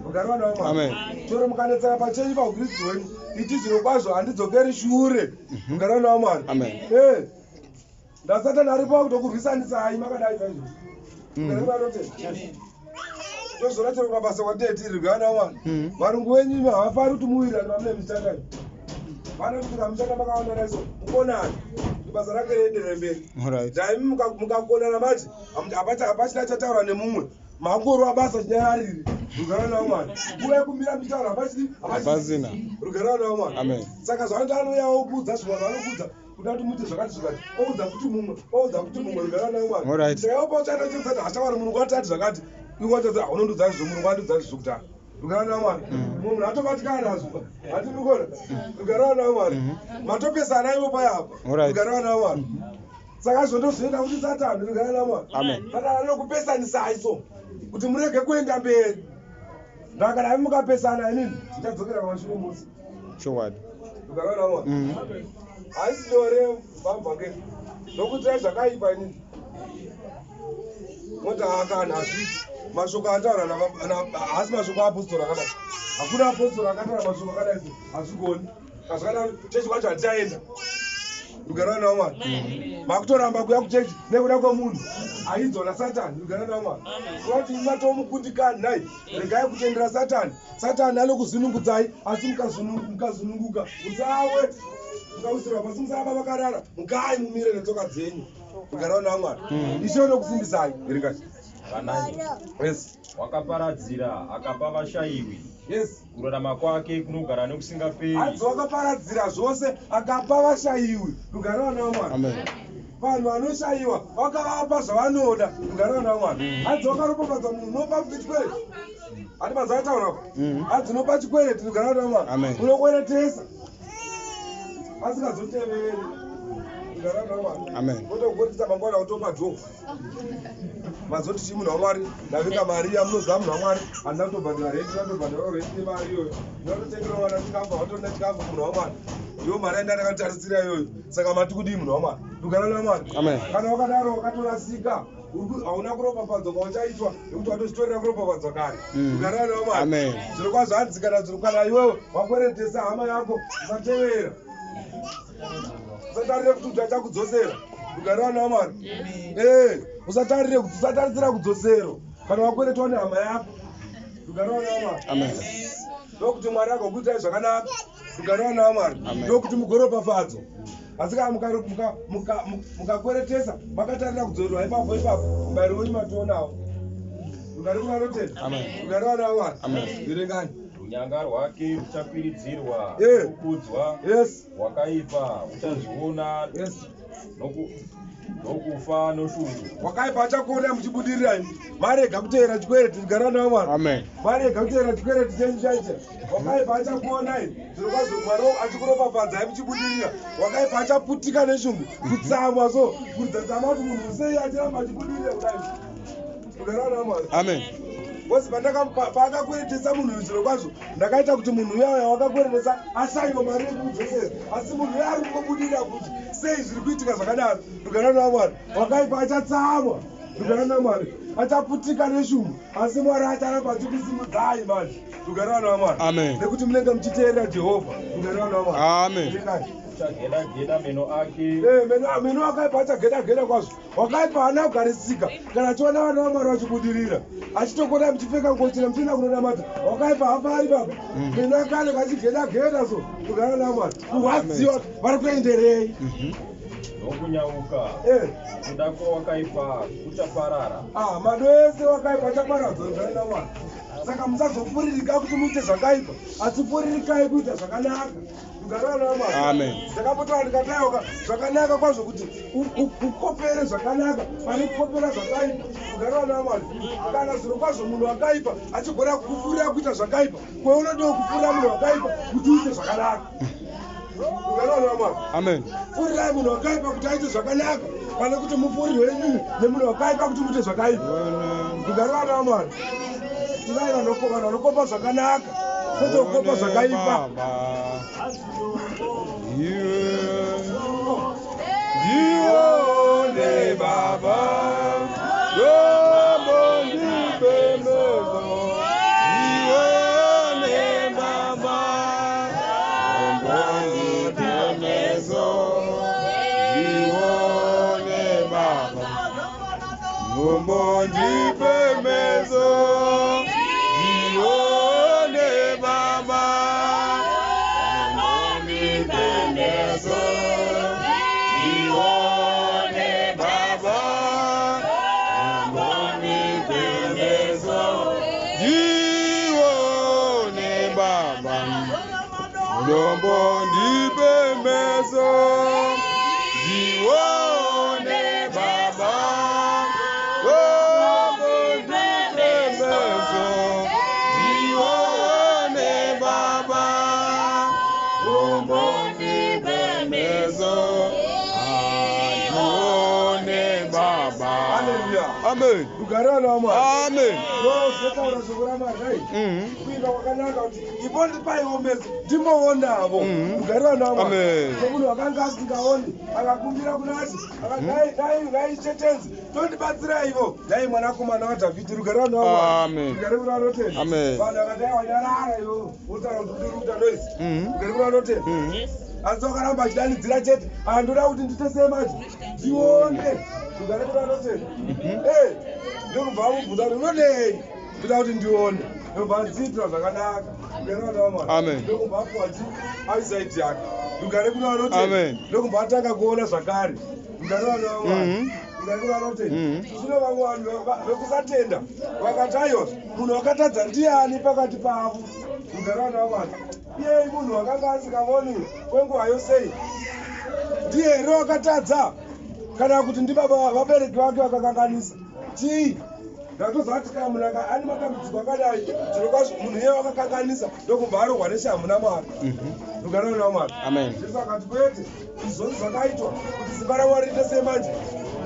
Rugare vana vaMwari. Amen. Tore mukanetsera pachenyu paukristu hwenyu. Iti zviro kwazvo handidzokeri shure. Rugare vana vaMwari. Amen. Ndasatani aripo kutokurwisanisai makadai saizvo. Rugare kuna vanoti, tozora chero mabasa kwateti. Rugare vana vaMwari. Varungu venyu havafari kuti muwirirane pamune michanda. Vana kuti kamuchanda makawanda naiso mukonani. Basa rake rienderere mberi. Dai mukakonana mati hapachina chataura nemumwe. Mangorwa basa chinyarariri. Rugare vana vaMwari. Nguva yekumira mitauro hapasina. Rugare vana vaMwari. Amen. Saka zvanoti anouyawo kuudza zvimwe vanokudza kuda kuti muite zvakati zvikati. Oudza kuti mumwe. Rugare vana vaMwari. Saka uchaita chezati hachawari munhu watati zvakati. Iwe watadza unondudza izvo munhu wandudza izvo kutanga. Rugare vana vaMwari. Munhu atobatikana nazvo. Hatimukona. Rugare vana vaMwari. Matopesana ivo payapa. Rugare vana vaMwari. Saka zvondozoenda kuti Satani. Rugare vana vaMwari. Satani anokupesanisa iso kuti murege kuenda mberi. Ndakadai mukapesana inini ndichadzokera kumashure musi. Chokwadi. Rugare vana vaMwari. Haisi dore vambake. Ndokuitai zvakaipa inini. Moti akana azviti. Mashoko ataura hasi mashoko apostori akadai. Hakuna apostori akataura mashoko akadai hazvigoni. Kazvakadaro chechi kwacho hatichaenda. Rugare vana vaMwari. Makutoramba kuya kuchechi nekuda kwemunhu aidzwa naSatani. Rugare vana vaMwari. Kuti matomukundikani nhai. Regai kutendera Satani. Satani anokuzunungudzai asi mukazununguka. Musawe. Mukawisirwa pasi musaba vakarara. Mukai mumire netsoka dzenyu. Rugare vana vaMwari. Ishe unokusimbisai. Verengai. Wakaparadzira akapa vashayiwi. Kurarama kwake kunogara nokusingaperi. Adzi wakaparadzira zvose akapa vashayiwi. Rugare vana vaMwari. Vanhu vanoshayiwa wakavapa zvavanoda. Rugare vana vaMwari. Adzi wakaropafadza munhu unopa chikwereti. Hati mazuva ataura. Adzi unopa chikwereti. Rugare vana vaMwari. Unokweretesa asingazoteveri. kugara naMwari. Amen. Kutogotisa mangwana kutopa dhofu. Mazoti chimunhu waMwari, ndavika Maria munoziva munhu waMwari, handina kutobhadhara renti, ndinotobhadhara renti nemari iyoyo. Ndinototengera vana chikafu, avatorina chikafu munhu waMwari. Ndiyo mari yandakatarisira iyoyo. Saka mati kudii munhu waMwari? Kugara naMwari. Amen. Kana wakadaro wakatorasika, hauna kuropafadzwa kwauchaitwa nekuti watozvitorera kuropafadzwa kare. Kugara naMwari. Amen. Zviro kwazvo hanzi kana iwewe wakweretesa hama yako usatevera. Usatarire kuti uchakudzosera. Kugara naMwari. Usatarisira kudzosero. Kana wakweretwa nehama yako. Kugara naMwari. Amen. Ndokuti Mwari agokuitai zvakanaka. Kugara naMwari. Ndokuti mugoropafadzwa. Asi kana mukakweretesa makatarira kudzorerwa ipapo mubayiro wenyu matoonawo. Kugara kunanotenda. Amen. Kugara naMwari. Amen. Verengani. Runyanga rwake ruchakwiridzirwa, kukudzwa, Yes. wakaipa uchazviona, Yes. nokufa noshungu. Wakaipa achakuona muchibudirira imi. Marega kuteera chikwereti. Kugara naMwari. Amen. Marega kuteera chikwereti chenyu chaicho. Wakaipa achakuona imi. Zviro kwazvo Mwari achikuropafadza muchibudirira. Wakaipa achaputika neshungu. Kutsamwa so. Kudzatsama kuti munhu sei achiramba achibudirira kudai. Kugara naMwari. Amen. Bosi paakakweretesa munhu zviro kwazvo ndakaita kuti munhu uyaya wakakweretesa ashayiwa mari yekudzosera. Asi munhu uya ari kungobudirira kuti sei zviri kuitika zvakadaro. Kugara naMwari. Wakaipa achatsamwa. Kugara naMwari. Achaputika neshungu. Asi Mwari acharamba achikusimudzai manje. Kugara naMwari. Amen. Nekuti munenge muchiteerera Jehovha. Kugara naMwari. Amen. Uchageda meno ake. Meno akaipa achageda kwazvo. Wakaipa haana kugarisika kana achiona vana vaMwari vachibudirira. Achitokona muchipfeka nguo chena muchienda kunonamata. Wakaipa hapari baba. Meno akale kachigeda so. Kugara naMwari. Kuwadziwa vari kuenderei. Nokunyauka. Kuda kwawakaipa kuchaparara. Mado ese wakaipa achaparadzwa. Kugara naMwari. Saka musazopfuririka kuti muite zvakaipa, asi pfuririkai kuita zvakanaka. Kugara naMwari. Amen. Ndakapota ndikataiwa zvakanaka kwazvo kuti ukopere zvakanaka pane kukopera zvakaipa. Kugara naMwari. Kana zviro kwazvo munhu wakaipa achigona kukufurira kuita zvakaipa, kweunodewo kufurira munhu wakaipa kuti uite zvakanaka. Kugara naMwari. Amen. Furirai munhu wakaipa kuti aite zvakanaka pane kuti mupfurirwe nemunhu wakaipa kuti muite zvakaipa. Kugara naMwari. Ivai vanokopa zvakanaka kwete kukopa zvakaipa. Ndione Baba, Robo ndipembezo. Ndione Baba, Robo ndipembezo. Ndione Baba, Robo ndipembezo. Lombo ndipembezo, jione Baba. Lombo ndipembezo, jione Baba. Lombo ndipembezo, jione Baba. Hallelujah. Amen. Kugara naMwari. Amen. Ndozotaura shoko raMwari. Kuinga kwakanaka kuti ipo ndipaiombezo ndimboonavo. Kugara naMwari. Amen. Munhu wakanga asingaoni akakumbira kunati ngaichetenzi tondibatsiraivo dai mwanakomana waDhavhidhi. Kugara naMwari. Amen. Kugara kunanotenda. Amen. Vanhu vakadai wanyarara ivo wotaura kuti ndiri kuita noisi. Kugara kunanotenda. Asi wakaramba achidanidzira chete andoda kuti nditesei manje ndione. Kugara kunanotenda. Ndokubva mubvunza kuti unodei kuda kuti ndione. Ndobva ndziitira zvakanaka. Kugara naMwari. Amen. Ndokubva akwati aisaiti yake. Kugara kunanotenda. Amen. Ndokubva atanga kuona zvakare. Kugara naMwari. Kugara kunanotenda. Zvino vamwe vanhu vekusatenda vakati aiwa munhu wakatadza ndiani pakati pavo. Kugara naMwari. Iyei munhu wakanga asingavoni kwenguva yosei ndiye here wakatadza kana kuti ndibaba vabereki vake vakakanganisa chii? ndatozati kana munhu ane matambudziko akadai zvirokwazvo munhu iye wakakanganisa ndokubva arohwa neshamhu naMwari. Rugare naMwari. Amen. Jesu akati kwete izvozvo zvakaitwa kuti simba raMwari riite semanje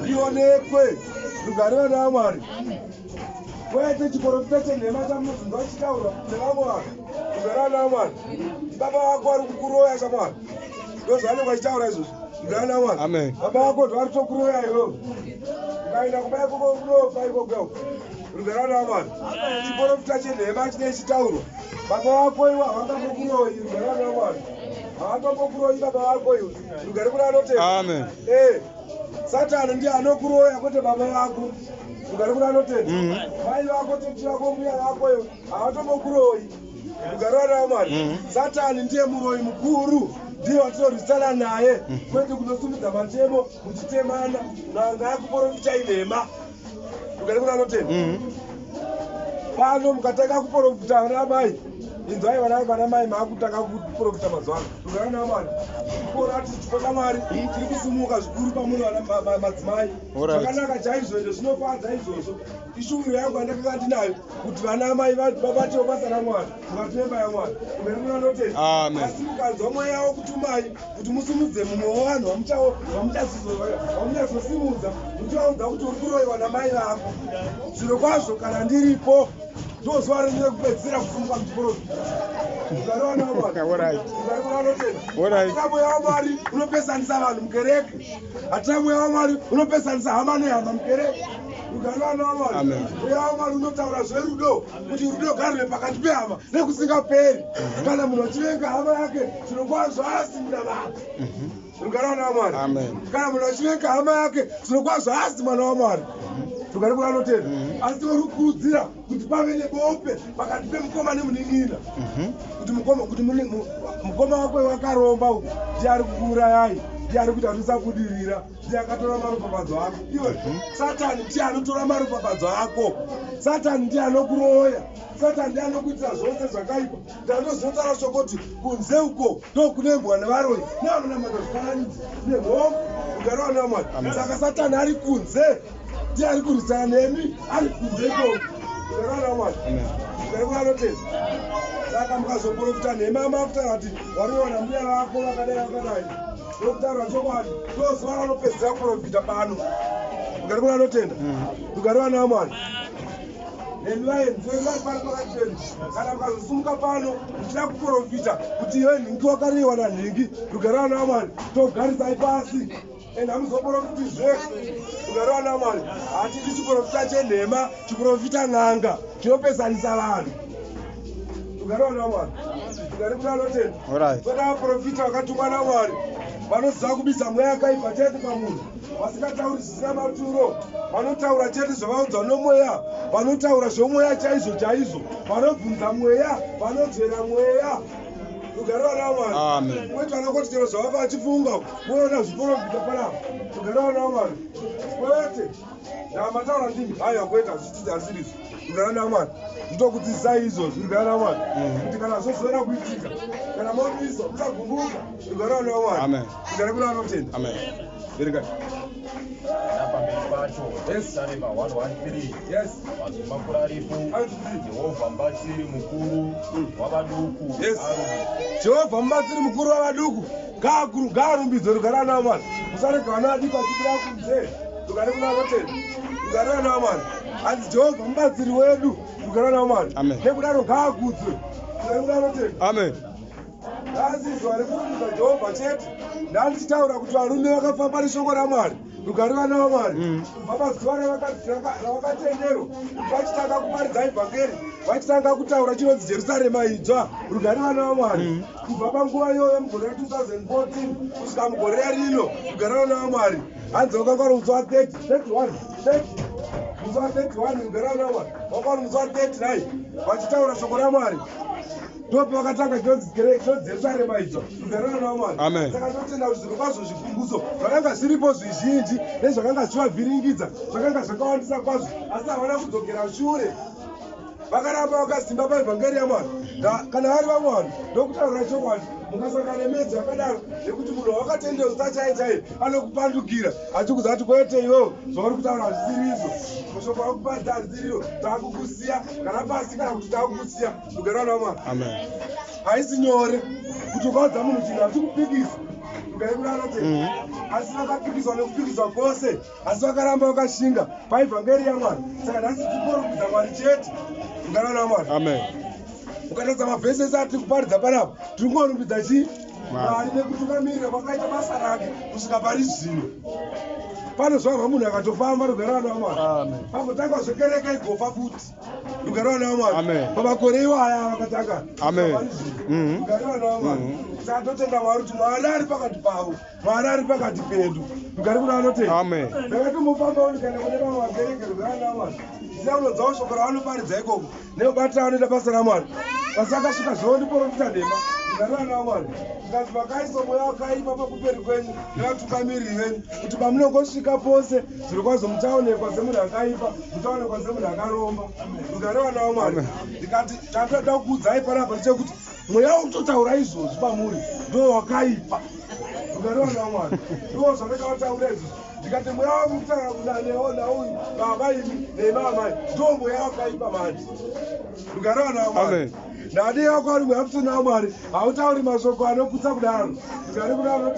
rionekwe. Rugare naMwari. Kwete chiprofita chenhema chamunozvinzwa chichitaurwa nevaMwari. Rugare naMwari. Baba vako vari kukuroya chaMwari. Ndozvaanenge achitaura izvozvo. Rugare naMwari. Amen. Baba vako vari kutokuroya ivo. Ukaenda kumba ikoko kunofa ikoko. Rugare naMwari. Chiprofita chenhema chinenge chitaurwa. Baba vako ivo havangambokuroyi. Rugare naMwari. Havangambokuroyi baba vako ivo. Rugare kuna anotenda. Amen. Satani ndiye anokuroya kwete baba vako. Rugare kuna anotenda. Mai vako teti vako mbuya vako ivo havatombokuroyi. Rugare naMwari. Satani ndiye muroyi mukuru. Ndiye watinorwisana naye kwete kunosimudza matemo muchitemana nanga yakuprofita inhema. Rugare kuna anotenda. Pano mukataka kuprofita vana mai inzwai vana mai maakutaka kuprofita mazuva ano. Rugare naMwari. Ati chipo chaMwari chiri kusimuka zvikuru pamuno vana madzimai. Zvakanaka chaizvo ende zvinofadza izvozvo. Ishuviro yangu yandakanga ndinayo kuti vana mai vabatewo basa raMwari mukati memba yaMwari. Rugare kuna anotenda. Amen. Asi mukanzwa mweya wokutumai kuti musumudze mumwe wevanhu vamuchazosimudza muchivaudza kuti uri kuroyiwa namai vako. Zviro kwazvo kana ndiripo ndozuva renyere kupedzisira kufumuka muchiprofita. Rugare naMwari. Alright. Rugare kuna anotenda. Alright. Hatina mweya waMwari unopesanisa vanhu mukereke. Hatina mweya waMwari unopesanisa hama nehama mukereke. Rugare naMwari. Amen. Mweya waMwari unotaura zverudo kuti rudo garwe pakati pehama nekusingaperi. Kana munhu achivenga hama yake zvirokwazvo haasi muna vake. Rugare naMwari. Amen. Kana munhu achivenga hama yake zvirokwazvo haasi mwana waMwari. Rugare kuna anotenda. Asi tirikukurudzira kuti pave nebope pakati pemukoma nemunin'ina. Kuti mukoma wako wakaromba ndiye ari kukuurayai, ndiye ari kuti hatisabudirira, ndiye akatora maropafadzo ako. Iwe Satani ndiye anotora maropafadzo ako. Satani ndiye anokuroya. Satani ndiye anokuitira zvose zvakaipa. Ndandozinotaura shoko kuti kunze uko ndokunembwa nevaroyi nevanonamata zvifananidzo nemhomho. Rugare naMwari. Saka Satani ari kunze ndiye ari kurwisana nemi ari kunze ikoko. Rugare naMwari. Rugare kuna anotenda. Saka mukazoprofita nhema makutaura kuti wariona mbuya vako vakadai vakadai. Ndokutaura chokwadi ndozuva ranopedzisira kuprofita pano. Rugare kuna anotenda. Rugare naMwari. Nemi vaenzoi vari pano pakati penyu. Kana mukazosumuka pano muchida kuprofita kuti iwe nhingi wakareiwa nanhingi. Rugare naMwari. Togarisai pasi. Ende hamuzoprofitizve. Rugare naMwari. Hatidi chiprofita chenhema, chiprofita n'anga chinopesanisa vanhu. Rugare naMwari. Rugare kuna anotenda. Alright. Toda vaprofita vakatumwa naMwari vanoziva kubisa mweya yakaipa chete pamunhu, vasingatauri zvisina maturo, vanotaura chete zvavaudzwa nomweya, vanotaura zvomweya chaizvo chaizvo, vanobvunza mweya, vanodzvera mweya. Rugare naMwari. Amen. Kwete vanokoti chero zvavaka vachifunga kuona zviprofita panapa. Rugare naMwari. Kwete ndamataura ndimi haiwa kwete hazvitidzi hasirizo. Rugare naMwari. Nditokudzidzisai izvozvo. Rugare naMwari. Kuti kana zvozoenda kuitika kana momiswa musagumbuka. Rugare naMwari. Amen. Rugare kuna anotenda. Amen. Verengai. Napamberi pacho Sarema 113 Yes. mazumakuru aripo Jehovha mubatsiri mukuru wavaduku. Yes. Jehovha mubatsiri mukuru wavaduku ngaarumbidzwe. Rugare naMwari. Musarega vana vadiki vachibuda kunze. Rugare kuna anotenda. Rugare naMwari. Hanzi Jehovha mubatsiri wedu. Rugare naMwari. Amen. Nekudaro ngaakudzwe. Rugare kuna anotenda. Amen. Ndazizwa rekurumbidza Jehovha chete. Ndandichitaura kuti varume vakafamba neshoko raMwari. Rugare naMwari. Kubva pazuva ravakatenderwa vachitanga kuparidza ivhangeri, vachitanga kutaura chinonzi Jerusarema idzva. Rugare naMwari. Kubva panguva iyoyo mugore ra2014 kusvika mugore rino. Rugare naMwari. Hanzi wakanga uri musi wa31 musi wa31. Rugare naMwari. Wanga uri musi wa39 vachitaura shoko raMwari. Ndope vakatanga chinonzi Jerusarema idzva. Rugare naMwari. Amen. Saka ndotenda kuti zviro kwazvo zvigumbuso zvakanga zviripo zvizhinji nezvakanga zvivavhiringidza zvakanga zvakawandisa kwazvo, asi havana kudzokera shure. Vakaramba vakasimba paivhangeri yaMwari. Kana vari vaMwari ndokutaura chokwadi mukasangana medzi yakadaro nekuti munhu wakatendeusa chaichai anokupandukira achikuza ati kwete iwewo zvauri kutaura hazvisirizo mashoko akupadza hazvisiriyo taakukusiya kana pasi kana kuti taakukusiya mugarwana wamwari haisi nyore kuti ukaudza munhu chinhu hachikupikisa ukaikuranoti asi vakapikiswa nekupikiswa kwose asi vakaramba vakashinga paibva ngeri yamwari saka nhasi tikurumbidza mwari chete mugarwana wamwari ukatadza mavhesi ese atiri kuparidza panapa tiri kungorumbidza chii mwari nekutungamirira kwakaita basa rake kusvika pari zvino panozvarwa munhu akatofamba rugarwana wamwari pambotanga zvekereke igofa futi rugarwana wamwari pamakore iwaya vakatanga rugarwana wamwari saka totenda mwari kuti mwari ari pakati pavo mwari ari pakati pedu rugari kuna anotenda ndakatomufamba unikana kune vamwe vakereke rugarwana wamwari zina unodzawo shoko ravanoparidza ikoko neubatira vanoita basa ramwari pasi akasvika zvewo ndiprofita nhema rugarwana wamwari tikati vakaisa mweya wakaipa pakuperi kwenyu nevatukamiriri venyu kuti pamunongosvika pose zviri kwazvo muchaonekwa semunhu akaipa muchaonekwa semunhu akaromba rugarwana wamwari ndikati chatoda kukuudzai panapa chekuti mweya wekutotaura izvozvi pamuri ndo wakaipa rugarwana wamwari ndo zvandakavataura izvozvi ndikati mweya wakutaura kudanewo nauyu baba imi nemamai ndo mweya wakaipa mati rugarwana wamwari ndadi yako ari mweya mutsina wamwari hautauri mashoko anoputsa kudaro rugari kudaro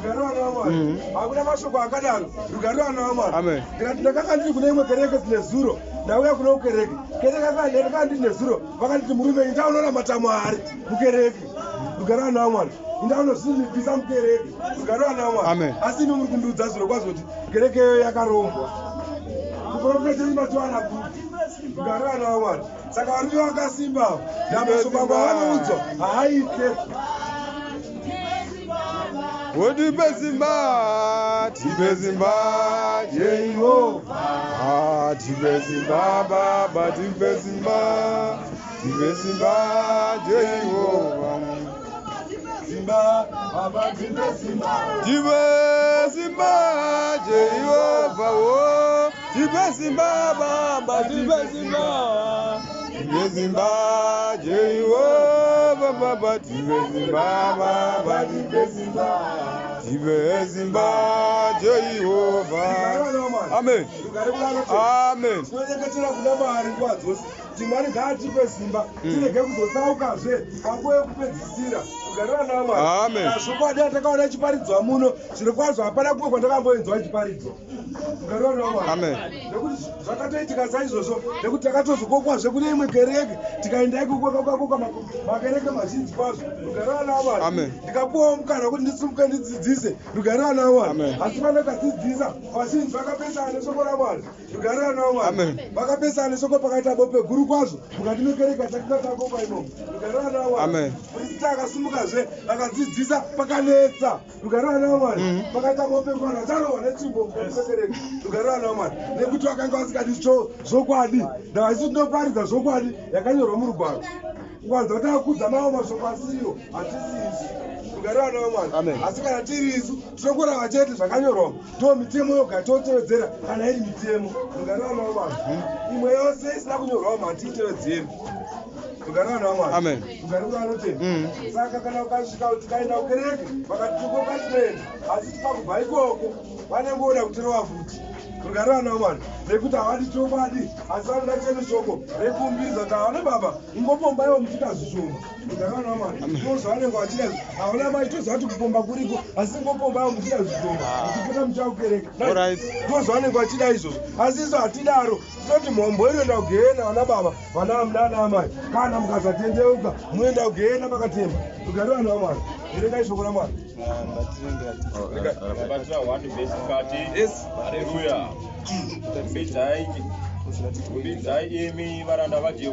rugarwana wamwari hakuna mashoko akadaro rugarwana wamwari ndikati ndakanga ndiri kune imwe kereke dzine zuro ndauya kuno kukereke kereke ndakanga ndiri nezuro vakanditi murume indaunoramata mwari mukereke rugarwana wamwari indaunozinikisa mukereke rugarwana wamwari asi imi muri kundiudza zviro kwazvo kuti kereke iyo yakarombwa kuprofeti imatiwana kuti rugarwana wamwari saka varume vakasimba namashoko avo avanoudzwa haaite Tipe Simba, Jehova. Tipe Simba, Baba, Tipe Simba, Jehova. Simba, Baba, Tipe Simba, Jehova. Oh, Tipe Simba, Baba, Tipe Simba. Simba, Jehova, Baba, Tipe Simba, Baba, Tipe Simba, Jehova. Amen. Amen. tinonyengetera kuna mwari nguva dzose kuti mwari ngaatipe simba tirege kuzotsaukazve panguva yekupedzisira rugarwana wamwari nazvokwadi atakaona chiparidzwa muno zviri kwazvo hapana kumwe kwandakamboenzwa chiparidzwa rugarwana wamwari nekuti zvakatoitika saizvozvo nekuti takatozokokwazve kune imwe kereke tikaenda ikokokoka makereke mazhinji kwazvo rugarwana wamwari ndikapuwawo mukana kuti ndisimuke ndidzidzise rugarwana wamwari asi vandakadzidzisa vazhinji vakapesana neshoko ramwari rugarwana wamwari vakapesana neshoko pakaita bope guru kwazvo mukati mekereke atakanga takoka imomo rugarwana wamwari murisita akasimukazve akadzidzisa pakanetsa rugarwana wamwari pakaita bope kwana tarohwa netsvimbo mukati mekereke rugarwana wamwari nekuti vakanga vasikati zvokwadi ndavasi tinoparidza zvokwadi yakanyorwa murugwaro kwanza kuti akudza mawo mashoko asiriwo hatisiisi rugarwana wamwari asi kana tiri isu tinokurava chete zvakanyorwamo ndo mitemo yoga totevedzera kana iri mitemo rugarwana wamwari imwe yose isina kunyorwamo hatiitevedzeri rugarwana wamwari rugari kuna anotenda saka kana ukasvika kuti tikaenda kukereke vakati tikoka tinoenda asi tipakubva ikoko vanengoda kutirova futi rugarwana wamwari nekuti havadi chokwadi asi vanoda chene shoko rekuumbiriza kuti havana baba ingopombaiwo muchita zvishoma rugarwana wamwari ndozvavanenge vachida havana mai toziva kuti kupomba kuriko asi ingopombaiwo muchita zvishoma muchipota muchakukereka ndozvavanenge vachida izvozvo asi iso hatidaro tinoti mhombo inoenda kugehena vana baba vana munana amai kana mukasatendeuka munoenda kugehena makatemba rugarwana wamwari erekai shoko ramwari Hallelujah. Rumbidzai imi varanda vaJehovha.